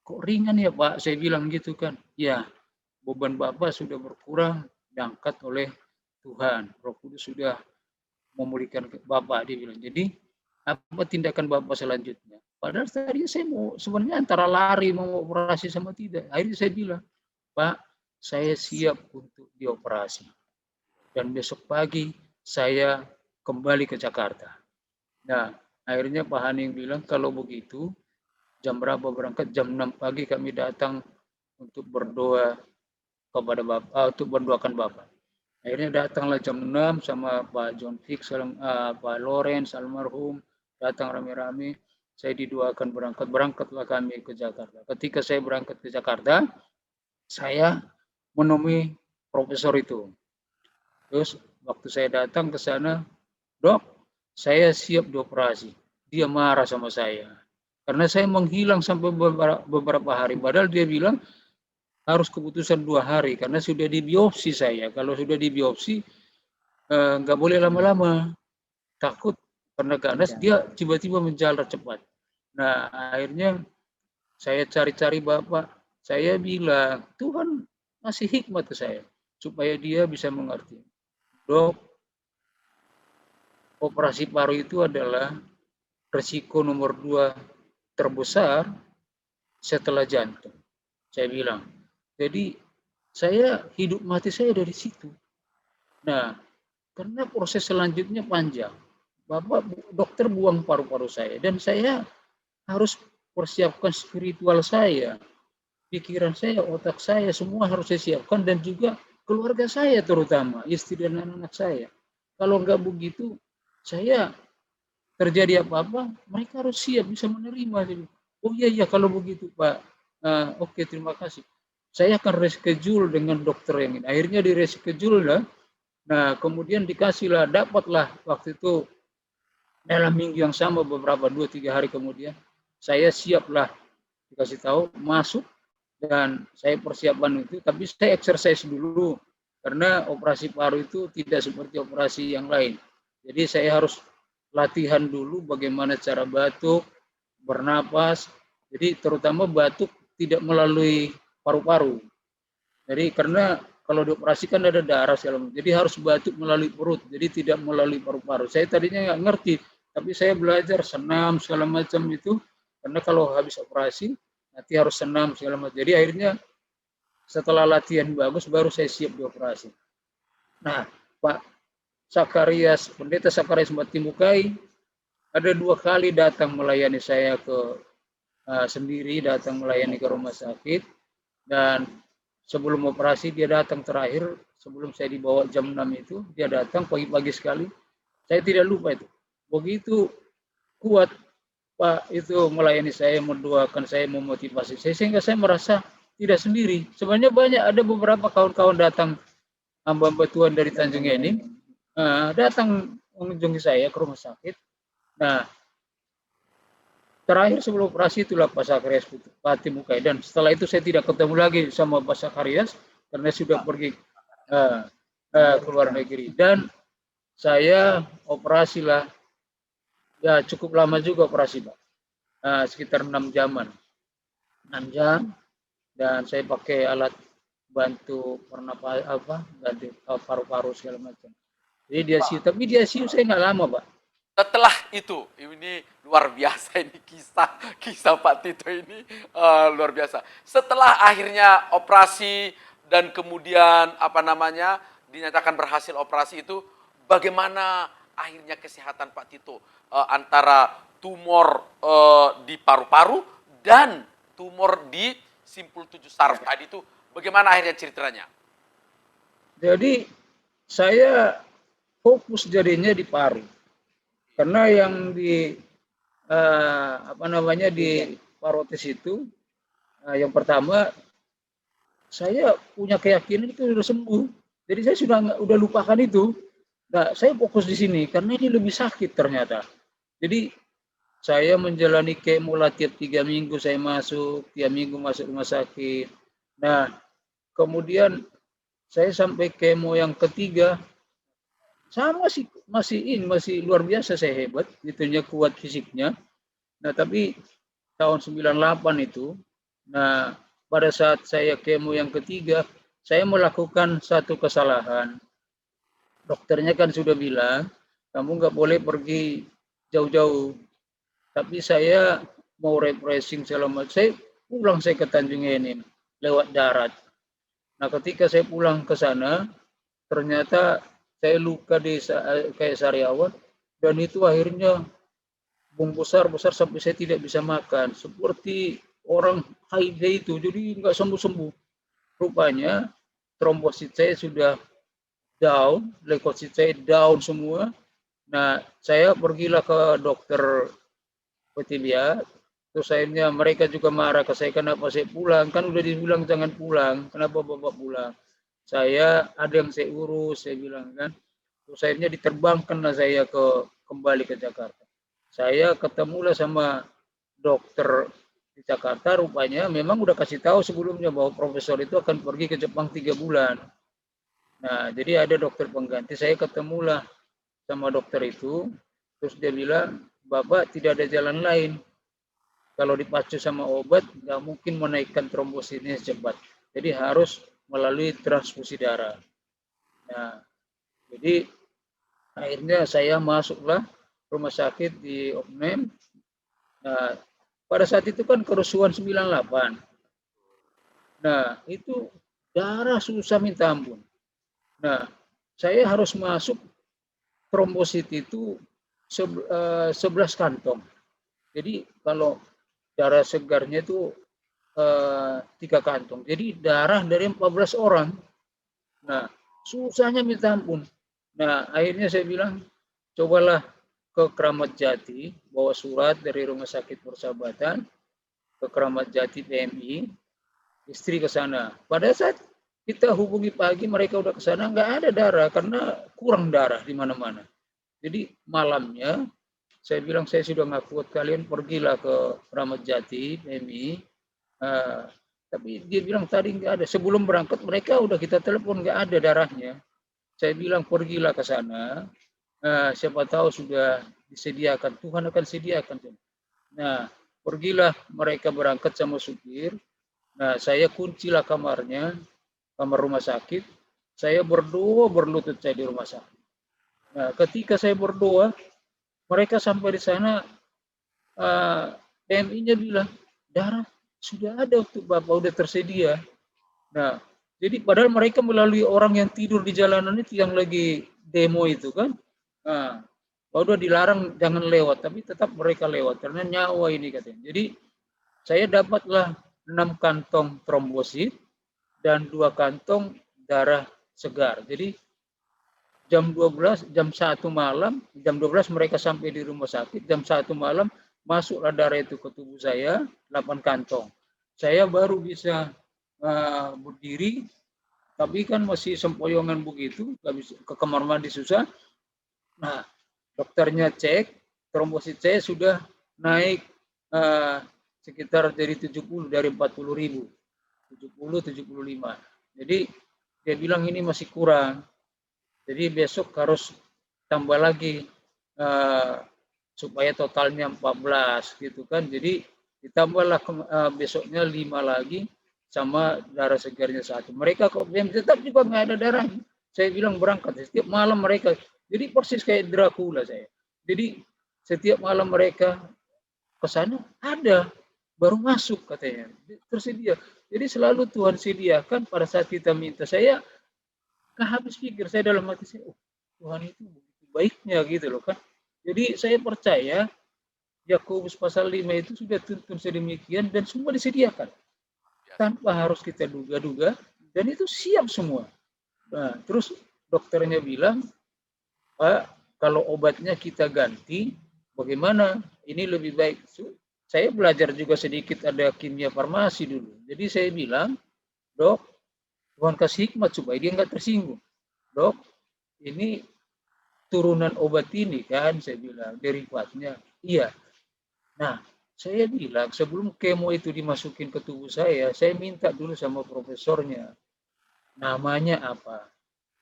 Kok ringan ya Pak? Saya bilang gitu kan. Ya, beban Bapak sudah berkurang, diangkat oleh Tuhan. Roh Kudus sudah memulihkan Bapak, dia bilang. Jadi, apa tindakan Bapak selanjutnya? Padahal tadi saya mau sebenarnya antara lari mau operasi sama tidak. Akhirnya saya bilang, Pak, saya siap untuk dioperasi. Dan besok pagi saya kembali ke Jakarta. Nah, akhirnya Pak Haning bilang, kalau begitu, jam berapa berangkat? Jam 6 pagi kami datang untuk berdoa kepada Bapak, untuk mendoakan Bapak. Akhirnya datanglah jam 6 sama Pak John Fix, Pak Lawrence almarhum, datang rame-rame. Saya didoakan berangkatlah kami ke Jakarta. Ketika saya berangkat ke Jakarta, saya menemui profesor itu. Terus waktu saya datang ke sana, Dok, saya siap dioperasi. Dia marah sama saya. Karena saya menghilang sampai beberapa hari. Padahal dia bilang harus keputusan 2 hari. Karena sudah dibiopsi saya. Kalau sudah dibiopsi, nggak boleh lama-lama. Takut karena ganas dia tiba-tiba menjalar cepat. Nah, akhirnya saya cari-cari Bapak. Saya bilang, Tuhan masih hikmat ke saya. Supaya dia bisa mengerti. Dok, operasi paru itu adalah resiko nomor 2 terbesar setelah jantung. Saya bilang. Jadi saya hidup mati saya dari situ. Nah, karena proses selanjutnya panjang. Bapak dokter buang paru-paru saya dan saya harus persiapkan spiritual saya, pikiran saya, otak saya semua harus saya siapkan dan juga keluarga saya terutama istri dan anak-anak saya. Kalau enggak begitu, saya terjadi apa-apa, mereka harus siap bisa menerima. Oh iya kalau begitu Pak. Oke, terima kasih. Saya akan reschedule dengan dokter yang ini. Akhirnya di reschedule lah. Nah, kemudian dikasihlah, dapatlah waktu itu dalam minggu yang sama beberapa 2-3 hari kemudian saya siaplah dikasih tahu masuk dan saya persiapan itu, tapi saya exercise dulu karena operasi paru itu tidak seperti operasi yang lain. Jadi saya harus latihan dulu bagaimana cara batuk, bernapas. Jadi terutama batuk tidak melalui paru-paru. Jadi karena kalau dioperasikan ada darah segala macam. Jadi harus batuk melalui perut. Jadi tidak melalui paru-paru. Saya tadinya nggak ngerti, tapi saya belajar senam segala macam itu. Karena kalau habis operasi nanti harus senam segala macam. Jadi akhirnya setelah latihan bagus baru saya siap dioperasi. Nah, Pak Sakarias, Pendeta Sakarias Matimukai ada 2 kali datang melayani saya sendiri, datang melayani ke rumah sakit. Dan sebelum operasi dia datang terakhir, sebelum saya dibawa jam 6 itu, dia datang pagi-pagi sekali. Saya tidak lupa itu. Begitu kuat Pak itu melayani saya, mendoakan saya, memotivasi saya, sehingga saya merasa tidak sendiri. Sebenarnya banyak, ada beberapa kawan-kawan datang, hamba-hamba Tuhan dari Tanjung Enim, datang mengunjungi saya ke rumah sakit. Nah, terakhir sebelum operasi itulah Pak Sakarias Matimukai, dan setelah itu saya tidak ketemu lagi sama Pak Sakarias karena sudah pergi ke luar negeri. Dan saya operasi lah, ya cukup lama juga operasi Pak, sekitar 6 jaman, 6 jam, dan saya pakai alat bantu pernapas ganti paru-paru segala macam. Jadi di ICU, tapi di ICU saya nggak lama, Pak. Setelah itu, ini luar biasa, ini kisah Pak Tito ini luar biasa. Setelah akhirnya operasi dan kemudian dinyatakan berhasil operasi itu, bagaimana akhirnya kesehatan Pak Tito antara tumor di paru-paru dan tumor di simpul 7 saraf tadi itu, bagaimana akhirnya ceritanya? Jadi saya fokus jadinya di paru. Karena yang di di parotis itu, yang pertama saya punya keyakinan itu sudah sembuh. Jadi saya udah lupakan itu. Nah, saya fokus di sini karena ini lebih sakit ternyata. Jadi saya menjalani kemo tiap 3 minggu saya masuk, tiap minggu masuk rumah sakit. Nah, kemudian saya sampai kemo yang ketiga, sama sih, masih luar biasa saya hebat, gitunya kuat fisiknya. Nah, tapi tahun 98 itu, nah pada saat saya kemo yang ketiga, saya melakukan satu kesalahan. Dokternya kan sudah bilang, kamu nggak boleh pergi jauh-jauh. Tapi saya mau refreshing selama saya pulang saya ke Tanjung Enim lewat darat. Nah, ketika saya pulang ke sana, ternyata saya luka di kayak sariawan dan itu akhirnya besar sampai saya tidak bisa makan seperti orang HIV itu, jadi nggak sembuh-sembuh. Rupanya trombosit saya sudah down, leukosit saya down semua. Nah, saya pergilah ke dokter Petibia, terus akhirnya mereka juga marah ke saya, kenapa saya pulang, kan udah dibilang jangan pulang, kenapa bapak pulang? Saya ada yang saya urus, saya bilang kan. Terus akhirnya diterbangkanlah saya kembali ke Jakarta. Saya ketemulah sama dokter di Jakarta, rupanya memang udah kasih tahu sebelumnya bahwa profesor itu akan pergi ke Jepang 3 bulan. Nah, jadi ada dokter pengganti, saya ketemulah sama dokter itu, terus dia bilang, Bapak tidak ada jalan lain. Kalau dipacu sama obat, nggak mungkin menaikkan trombositnya cepat. Jadi harus melalui transfusi darah. Nah, jadi akhirnya saya masuklah rumah sakit di Opnem. Nah, pada saat itu kan kerusuhan 98. Nah, itu darah susah minta ampun. Nah, saya harus masuk trombosit itu 11 kantong. Jadi kalau darah segarnya itu 3 kantong. Jadi darah dari 14 orang. Nah, susahnya minta ampun. Nah, akhirnya saya bilang, cobalah ke Kramat Jati, bawa surat dari Rumah Sakit Persahabatan ke Kramat Jati PMI, istri ke sana. Pada saat kita hubungi pagi, mereka udah ke sana, nggak ada darah karena kurang darah di mana-mana. Jadi malamnya saya bilang saya sudah nggak kuat, kalian pergilah ke Kramat Jati PMI. Tapi dia bilang tadi nggak ada. Sebelum berangkat mereka udah kita telepon nggak ada darahnya. Saya bilang pergilah ke sana. Siapa tahu sudah disediakan. Tuhan akan sediakan. Nah, pergilah mereka berangkat sama supir. Nah, saya kuncilah kamarnya, kamar rumah sakit. Saya berdoa berlutut saya di rumah sakit. Nah, ketika saya berdoa, mereka sampai di sana, PMI-nya bilang, darah sudah ada untuk Bapak, udah tersedia. Nah, jadi padahal mereka melalui orang yang tidur di jalanan itu yang lagi demo itu kan. Nah, udah dilarang jangan lewat, tapi tetap mereka lewat karena nyawa ini katanya. Jadi saya dapatlah 6 kantong trombosit dan 2 kantong darah segar. Jadi jam 12, jam 1 malam, jam 12 mereka sampai di rumah sakit, jam 1 malam masuklah darah itu ke tubuh saya, 8 kantong. Saya baru bisa berdiri, tapi kan masih sempoyongan begitu, ke kamar mandi susah. Nah, dokternya cek, trombosit saya sudah naik sekitar dari 70, dari 40.000, 70-75. Jadi dia bilang ini masih kurang. Jadi besok harus tambah lagi supaya totalnya 14 gitu kan. Jadi ditambahlah besoknya 5 lagi sama darah segarnya 1. Mereka kok tetap juga nggak ada darah. Saya bilang berangkat setiap malam mereka. Jadi persis kayak Dracula saya. Jadi setiap malam mereka ke sana ada, baru masuk katanya, tersedia. Jadi selalu Tuhan sediakan pada saat kita minta. Saya nggak habis pikir, saya dalam hati saya, oh Tuhan itu begitu baiknya gitu loh kan. Jadi saya percaya Yakobus pasal 5 itu sudah tuntun sedemikian dan semua disediakan. Tanpa harus kita duga-duga, dan itu siap semua. Nah, terus dokternya bilang, Pak, kalau obatnya kita ganti, bagaimana? Ini lebih baik. Saya belajar juga sedikit ada kimia farmasi dulu. Jadi saya bilang, Dok, Tuhan kasih hikmat supaya dia nggak tersinggung. Dok, ini turunan obat ini kan, saya bilang, derivatnya. Iya. Nah, saya bilang sebelum kemo itu dimasukin ke tubuh saya minta dulu sama profesornya. Namanya apa?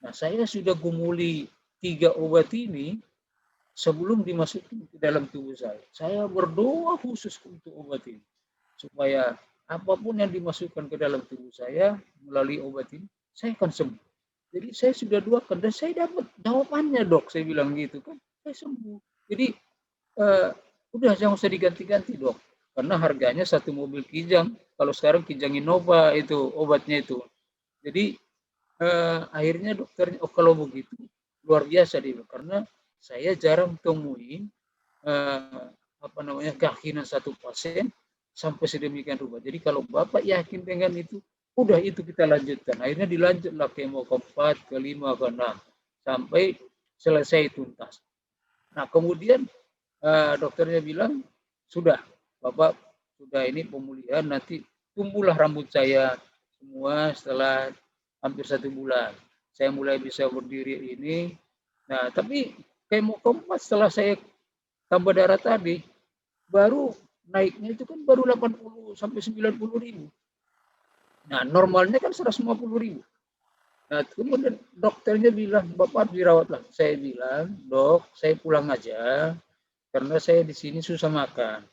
Nah, saya sudah gumuli 3 obat ini sebelum dimasukin ke dalam tubuh saya. Saya berdoa khusus untuk obat ini. Supaya apapun yang dimasukkan ke dalam tubuh saya melalui obat ini, saya akan sembuh. Jadi saya sudah doakan dan saya dapat jawabannya, Dok. Saya bilang gitu kan, saya sembuh. Jadi udah jangan usah diganti-ganti, Dok. Karena harganya 1 mobil Kijang. Kalau sekarang Kijang Innova itu obatnya itu. Jadi akhirnya dokternya, oh kalau begitu luar biasa dia, karena saya jarang temuin keyakinan satu pasien sampai sedemikian rupa. Jadi kalau Bapak yakin dengan itu, udah itu kita lanjutkan. Akhirnya dilanjutlah kemo ke-4, ke-5, ke-6 sampai selesai tuntas. Nah kemudian dokternya bilang, sudah Bapak sudah ini pemulihan, nanti tumbuhlah rambut saya semua setelah hampir 1 bulan. Saya mulai bisa berdiri ini. Nah tapi kemo ke-4 setelah saya tambah darah tadi, baru naiknya itu kan baru 80 sampai 90 ribu. Nah normalnya kan 150 ribu. Nah kemudian dokternya bilang, Bapak dirawatlah. Saya bilang, Dok, saya pulang aja karena saya di sini susah makan.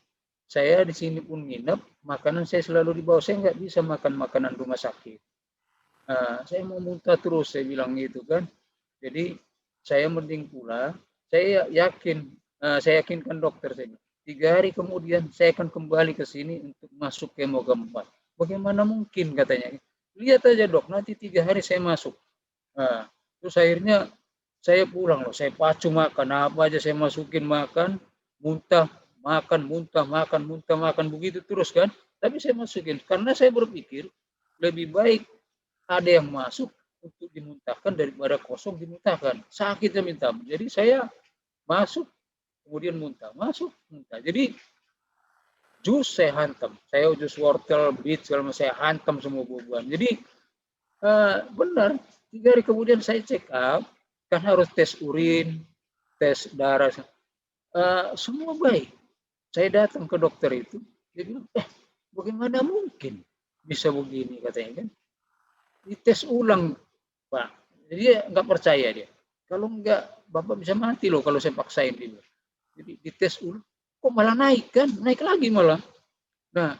Saya di sini pun nginep, makanan saya selalu dibawa. Saya nggak bisa makan makanan rumah sakit. Saya mau muntah terus, saya bilang gitu kan. Jadi saya mending pulang. Saya yakinkan dokter saya. 3 hari kemudian saya akan kembali ke sini untuk masuk kemo ke-4. Bagaimana mungkin katanya? Lihat aja, Dok, nanti 3 hari saya masuk. Terus akhirnya saya pulang loh, saya pacu makan apa aja saya masukin, makan, muntah, makan begitu terus kan. Tapi saya masukin karena saya berpikir lebih baik ada yang masuk untuk dimuntahkan daripada kosong dimuntahkan. Sakitnya minta. Jadi saya masuk kemudian muntah, masuk muntah. Jadi jus saya hantam, saya jus wortel, beet, segala macam saya hantam semua buah-buahan. Jadi benar 3 hari kemudian saya check up, kan harus tes urin, tes darah, semua baik. Saya datang ke dokter itu, dia bilang, bagaimana mungkin bisa begini katanya kan? Dites ulang, Pak. Jadi dia nggak percaya dia. Kalau enggak, Bapak bisa mati loh kalau saya paksain dia. Jadi dites ulang, kok malah naik kan? Naik lagi malah. Nah,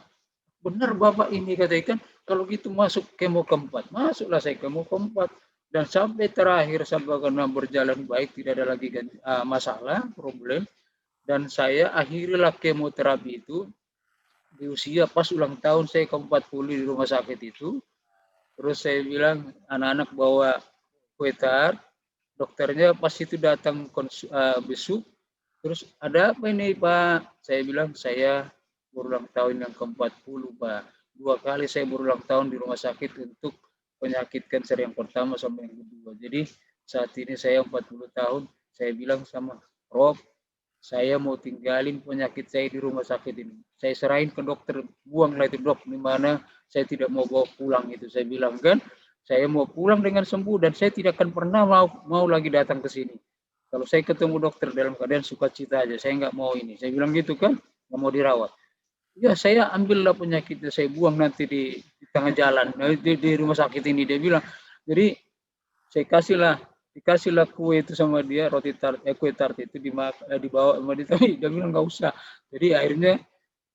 benar Bapak ini katanya kan, kalau gitu masuk kemo ke-4. Masuklah saya kemo ke-4. Dan sampai terakhir, sampai karena berjalan baik, tidak ada lagi masalah, problem. Dan saya akhirilah kemoterapi itu di usia pas ulang tahun saya ke-40 di rumah sakit itu. Terus saya bilang, anak-anak bawa kue tart. Dokternya pas itu datang besuk. Terus ada apa ini Pak? Saya bilang, saya berulang tahun yang ke-40 Pak. 2 kali saya berulang tahun di rumah sakit untuk penyakit kanker yang pertama sampai yang kedua. Jadi saat ini saya 40 tahun. Saya bilang sama Rob, saya mau tinggalin penyakit saya di rumah sakit ini. Saya serahin ke dokter, buanglah itu dok, di mana saya tidak mau bawa pulang itu. Saya bilang kan, saya mau pulang dengan sembuh dan saya tidak akan pernah mau lagi datang ke sini. Kalau saya ketemu dokter dalam keadaan sukacita aja, saya nggak mau ini. Saya bilang gitu kan, nggak mau dirawat. Ya saya ambillah penyakitnya, saya buang nanti di tengah jalan, di rumah sakit ini. Dia bilang, jadi saya dikasihlah kue itu sama dia, roti tart, kue tart itu dibawa sama dia, tapi dia bilang nggak usah. Jadi akhirnya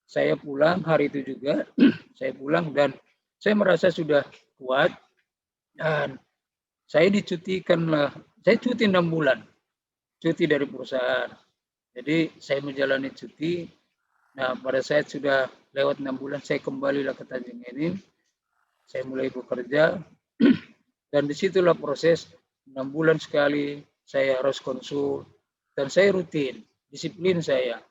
saya pulang hari itu juga, saya pulang dan saya merasa sudah kuat dan saya dicutikan lah. Saya cuti 6 bulan, cuti dari perusahaan. Jadi saya menjalani cuti. Nah, pada saat sudah lewat 6 bulan, saya kembalilah ke Tanjung Enim. Saya mulai bekerja dan disitulah proses 6 bulan sekali saya harus konsul dan saya rutin, disiplin saya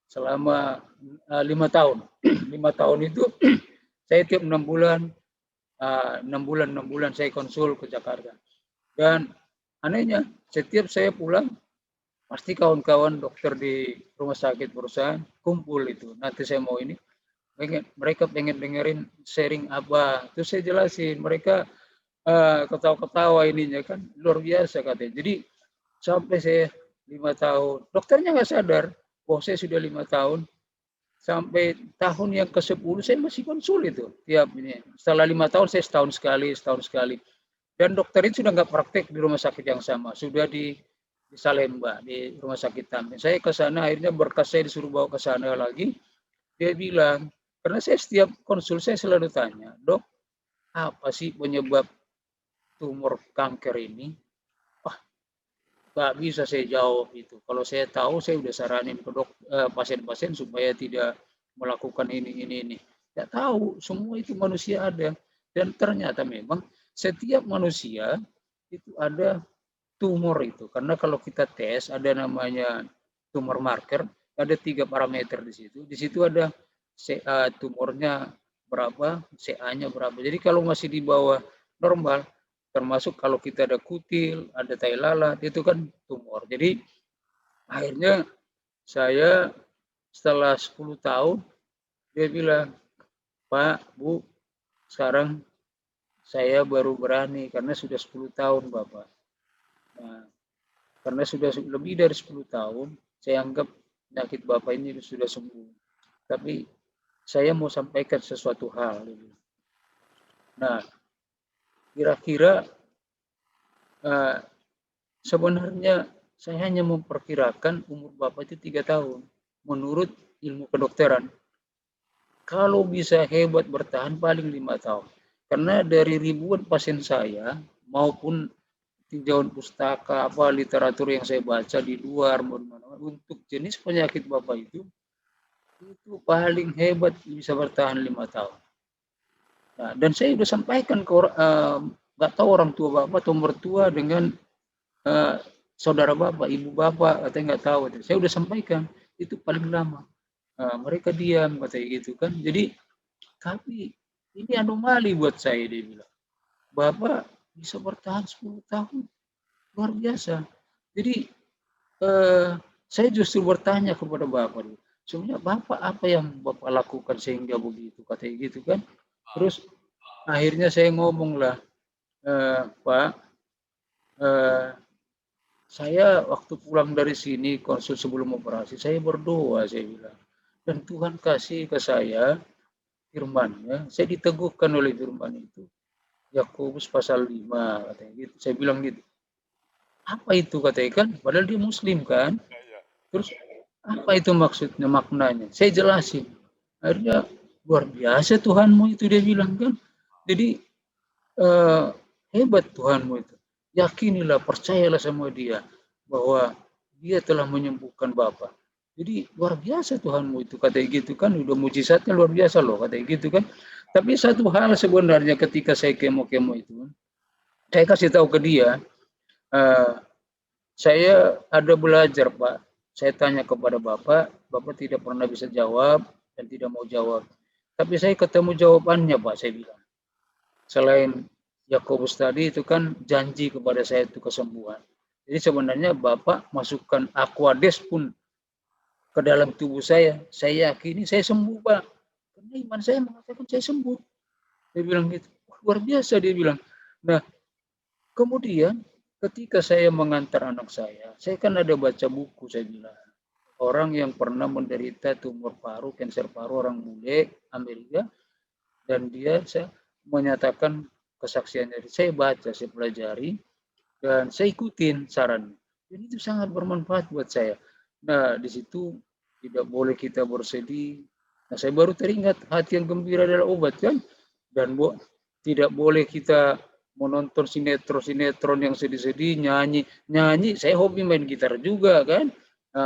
selama 5 tahun. 5 tahun itu saya tiap 6 bulan, 6 bulan saya konsul ke Jakarta. Dan anehnya, setiap saya pulang, pasti kawan-kawan dokter di rumah sakit perusahaan kumpul itu. Nanti saya mau ini, mereka pengen dengerin sharing apa, terus saya jelasin. Mereka ketawa-ketawa ininya kan luar biasa katanya. Jadi sampai saya 5 tahun, dokternya nggak sadar bahwa saya sudah 5 tahun. Sampai tahun yang ke-10 saya masih konsul itu tiap ini. Setelah 5 tahun saya setahun sekali. Dan dokter itu sudah nggak praktek di rumah sakit yang sama, sudah di Salemba, di rumah sakit Tamrin. Saya ke sana, akhirnya berkas saya disuruh bawa ke sana lagi. Dia bilang, karena saya setiap konsul saya selalu tanya, dok, apa sih penyebab tumor kanker ini? Wah, nggak bisa saya jawab itu. Kalau saya tahu, saya udah saranin ke pasien-pasien supaya tidak melakukan ini. Nggak tahu, semua itu manusia ada. Dan ternyata memang setiap manusia itu ada tumor itu. Karena kalau kita tes, ada namanya tumor marker, ada 3 parameter di situ. Di situ ada tumornya berapa, CA-nya berapa. Jadi kalau masih di bawah normal, termasuk kalau kita ada kutil, ada tai lalat, itu kan tumor. Jadi akhirnya saya setelah 10 tahun, dia bilang, Pak, Bu, sekarang saya baru berani karena sudah 10 tahun Bapak. Nah, karena sudah lebih dari 10 tahun, saya anggap penyakit Bapak ini sudah sembuh. Tapi saya mau sampaikan sesuatu hal. Nah, kira-kira sebenarnya saya hanya memperkirakan umur Bapak itu 3 tahun. Menurut ilmu kedokteran. Kalau bisa hebat bertahan paling 5 tahun. Karena dari ribuan pasien saya maupun tinjauan pustaka, literatur yang saya baca di luar, untuk jenis penyakit Bapak itu paling hebat bisa bertahan 5 tahun. Nah, dan saya sudah sampaikan ke nggak tahu orang tua Bapak atau mertua dengan saudara Bapak, ibu Bapak, katanya nggak tahu. Saya sudah sampaikan, itu paling lama. Mereka diam, katanya gitu kan. Jadi, tapi ini anomali buat saya, dia bilang. Bapak bisa bertahan 10 tahun, luar biasa. Jadi, saya justru bertanya kepada Bapak, sebenarnya Bapak apa yang Bapak lakukan sehingga begitu, katanya gitu kan. Terus akhirnya saya ngomong lah, Pak, saya waktu pulang dari sini konsul sebelum operasi, saya berdoa, saya bilang. Dan Tuhan kasih ke saya firman-Nya, saya diteguhkan oleh firman itu. Yakobus pasal 5, katanya gitu. Saya bilang gitu. Apa itu katanya kan? Padahal dia muslim kan? Terus apa itu maksudnya, maknanya? Saya jelasin. Akhirnya luar biasa Tuhanmu itu, dia bilang kan. Jadi hebat Tuhanmu itu. Yakinilah, percayalah sama dia bahwa dia telah menyembuhkan Bapak. Jadi luar biasa Tuhanmu itu, katanya gitu kan. Udah mujizatnya luar biasa loh, katanya gitu kan. Tapi satu hal sebenarnya ketika saya kemo-kemo itu, saya kasih tahu ke dia, saya ada belajar Pak. Saya tanya kepada Bapak tidak pernah bisa jawab dan tidak mau jawab. Tapi saya ketemu jawabannya Pak, saya bilang. Selain Yakobus tadi itu kan janji kepada saya itu kesembuhan. Jadi sebenarnya Bapak masukkan Aquades pun ke dalam tubuh saya yakini saya sembuh Pak. Karena iman saya mengatakan saya sembuh. Dia bilang gitu. Luar biasa dia bilang. Nah, kemudian ketika saya mengantar anak saya kan ada baca buku, saya bilang. Orang yang pernah menderita tumor paru, kanker paru, orang bule Amerika, dan dia saya menyatakan kesaksiannya. Saya baca, saya pelajari, dan saya ikutin saran. Dan itu sangat bermanfaat buat saya. Nah, di situ tidak boleh kita bersedih. Nah, saya baru teringat hati yang gembira adalah obat kan. Dan tidak boleh kita menonton sinetron yang sedih-sedih, nyanyi. Saya hobi main gitar juga kan,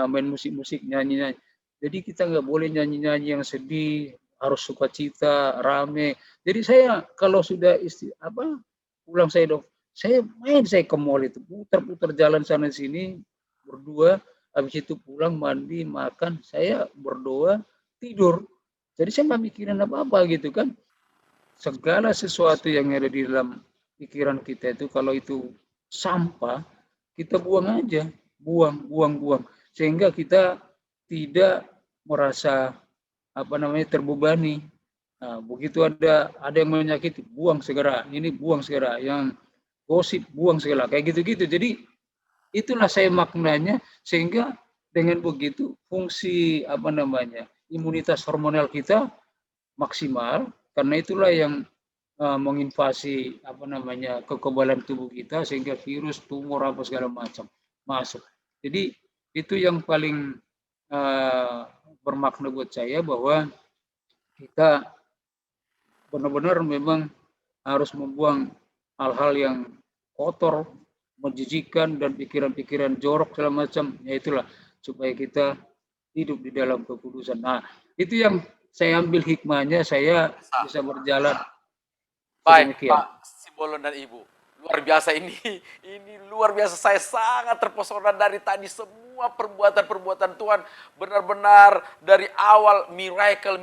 main musik-musik, nyanyi. Jadi kita nggak boleh nyanyi-nyanyi yang sedih, harus sukacita, rame. Jadi saya kalau sudah pulang saya ke mall itu, putar-putar jalan sana sini berdua, habis itu pulang mandi, makan, saya berdoa, tidur. Jadi saya nggak mikirin apa-apa gitu kan. Segala sesuatu yang ada di dalam pikiran kita itu kalau itu sampah, kita buang aja, buang. Sehingga kita tidak merasa terbebani. Nah, begitu ada yang menyakiti, buang segera. Ini buang segera. Yang gosip buang segala kayak gitu-gitu. Jadi itulah saya maknanya, sehingga dengan begitu fungsi imunitas hormonal kita maksimal, karena itulah yang menginvasi kekebalan tubuh kita, sehingga virus, tumor apa segala macam masuk. Jadi itu yang paling bermakna buat saya, bahwa kita benar-benar memang harus membuang hal-hal yang kotor, menjijikan, dan pikiran-pikiran jorok segala macam. Ya itulah, supaya kita hidup di dalam kekudusan. Nah, itu yang saya ambil hikmahnya, saya bisa berjalan Baik, sedemikian. Pak Simbolon dan Ibu. Luar biasa ini. Ini luar biasa. Saya sangat terpesona dari tadi semua perbuatan-perbuatan Tuhan. Benar-benar dari awal miracle.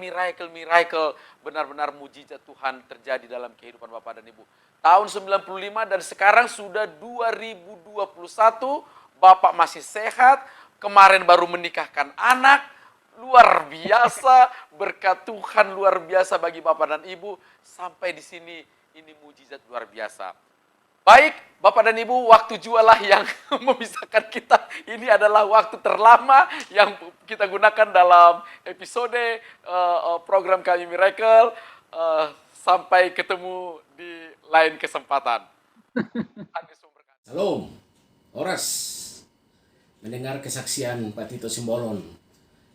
Benar-benar mujizat Tuhan terjadi dalam kehidupan Bapak dan Ibu. Tahun 95 dan sekarang sudah 2021. Bapak masih sehat. Kemarin baru menikahkan anak. Luar biasa, berkat Tuhan luar biasa bagi Bapak dan Ibu. Sampai di sini, ini mujizat luar biasa. Baik, Bapak dan Ibu, waktu jualah yang memisahkan kita. Ini adalah waktu terlama yang kita gunakan dalam episode program kami Miracle. Sampai ketemu di lain kesempatan. Salam, Horas. Mendengar kesaksian Pak Tito Simbolon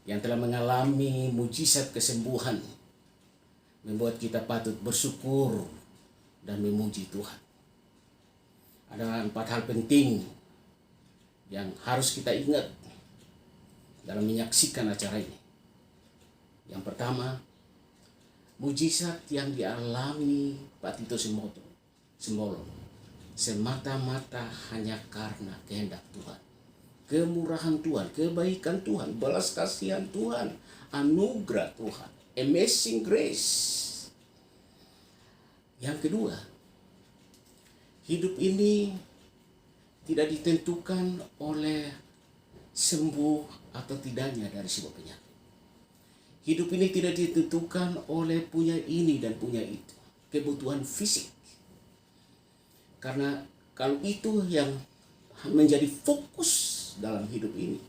yang telah mengalami mujizat kesembuhan, membuat kita patut bersyukur dan memuji Tuhan. Ada 4 hal penting yang harus kita ingat dalam menyaksikan acara ini. Yang pertama, mujizat yang dialami Pak Tito Simbolon semata-mata hanya karena kehendak Tuhan, kemurahan Tuhan, kebaikan Tuhan, belas kasihan Tuhan, anugerah Tuhan, amazing grace. Yang kedua, hidup ini tidak ditentukan oleh sembuh atau tidaknya dari sebuah penyakit. Hidup ini tidak ditentukan oleh punya ini dan punya itu, kebutuhan fisik. Karena kalau itu yang menjadi fokus dalam hidup ini,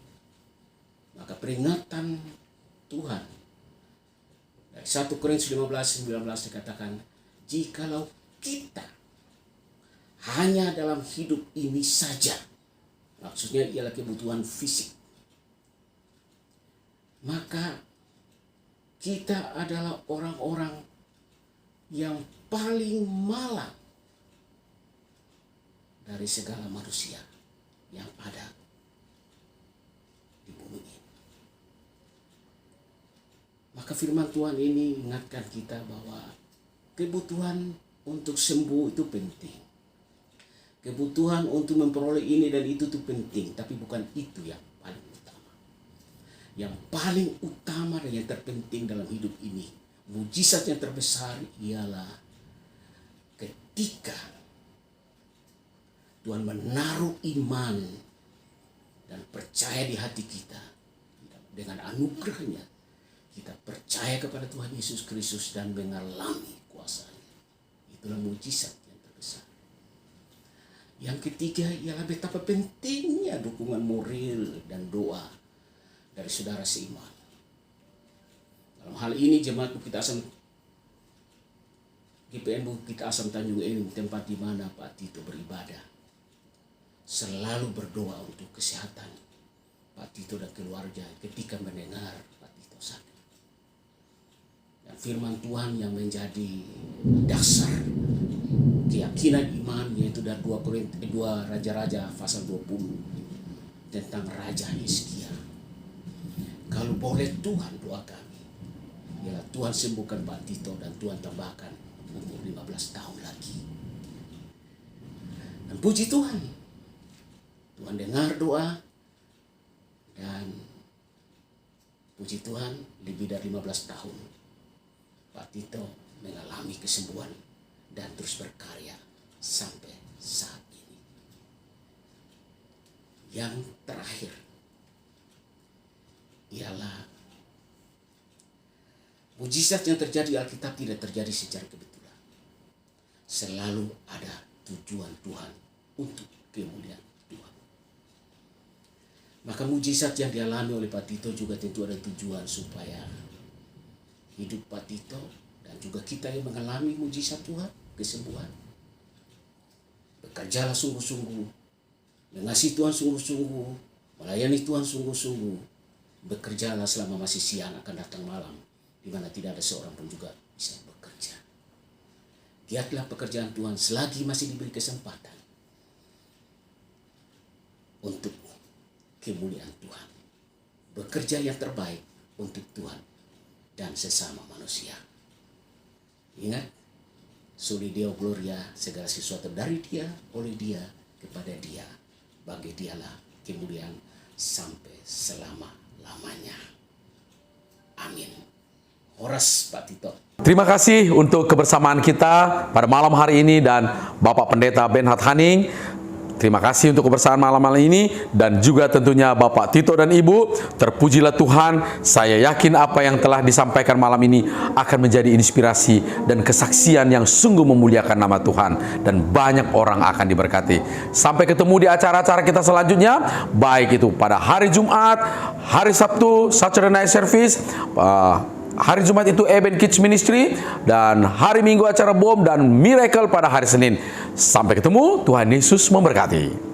maka peringatan Tuhan dari 1 Korintus 15:19 dikatakan, jikalau kita hanya dalam hidup ini saja, maksudnya ialah kebutuhan fisik, maka kita adalah orang-orang yang paling malang dari segala manusia yang ada di bumi ini. Maka firman Tuhan ini mengingatkan kita bahwa kebutuhan untuk sembuh itu penting. Kebutuhan untuk memperoleh ini dan itu penting, tapi bukan itu yang paling utama. Yang paling utama dan yang terpenting dalam hidup ini, mujizat yang terbesar ialah ketika Tuhan menaruh iman dan percaya di hati kita. Dengan anugerahnya, kita percaya kepada Tuhan Yesus Kristus dan mengalami kuasa-Nya. Itulah mujizat yang terbesar. Yang ketiga ialah betapa pentingnya dukungan moral dan doa dari saudara seiman. Dalam hal ini jemaat Bukit Asam GPN Bukit Asam Tanjung Enim, tempat di mana Pak Tito beribadah, selalu berdoa untuk kesehatan Pak Tito dan keluarga ketika mendengar Pak Tito sakit. Dan firman Tuhan yang menjadi dasar keyakinan iman, yaitu dari 2 Raja-Raja pasal 20 tentang Raja Hizkia. Kalau boleh Tuhan, doa kami ialah Tuhan sembuhkan Pak Tito dan Tuhan tambahkan umur 15 tahun lagi. Dan puji Tuhan, Tuhan dengar doa, dan puji Tuhan lebih dari 15 tahun Pak Tito mengalami kesembuhan dan terus berkarya sampai saat ini. Yang terakhir ialah mujizat yang terjadi di Alkitab tidak terjadi secara kebetulan. Selalu ada tujuan Tuhan untuk kemuliaan Tuhan. Maka mujizat yang dialami oleh Pak Tito juga tentu ada tujuan supaya hidup Pak Tito dan juga kita yang mengalami mujizat Tuhan, kesembuhan, bekerjalah sungguh-sungguh, mengasihi Tuhan sungguh-sungguh, melayani Tuhan sungguh-sungguh, bekerjalah selama masih siang, akan datang malam, di mana tidak ada seorang pun juga bisa bekerja. Giatlah pekerjaan Tuhan selagi masih diberi kesempatan untuk kemuliaan Tuhan. Bekerja yang terbaik untuk Tuhan dan sesama manusia. Ingat, soli Deo Gloria, segala sesuatu dari Dia, oleh Dia, kepada Dia, bagi Dialah kemuliaan sampai selama-lamanya. Amin. Horas Pak Tito. Terima kasih untuk kebersamaan kita pada malam hari ini, dan Bapak Pendeta Benhard Haning. Terima kasih untuk kebersamaan malam ini, dan juga tentunya Bapak Tito dan Ibu. Terpujilah Tuhan. Saya yakin apa yang telah disampaikan malam ini akan menjadi inspirasi dan kesaksian yang sungguh memuliakan nama Tuhan, dan banyak orang akan diberkati. Sampai ketemu di acara-acara kita selanjutnya, baik itu pada hari Jumat, hari Sabtu Saturday Night Service, hari Jumat itu Eben Kids Ministry, dan hari Minggu acara Bom dan Miracle pada hari Senin. Sampai ketemu, Tuhan Yesus memberkati.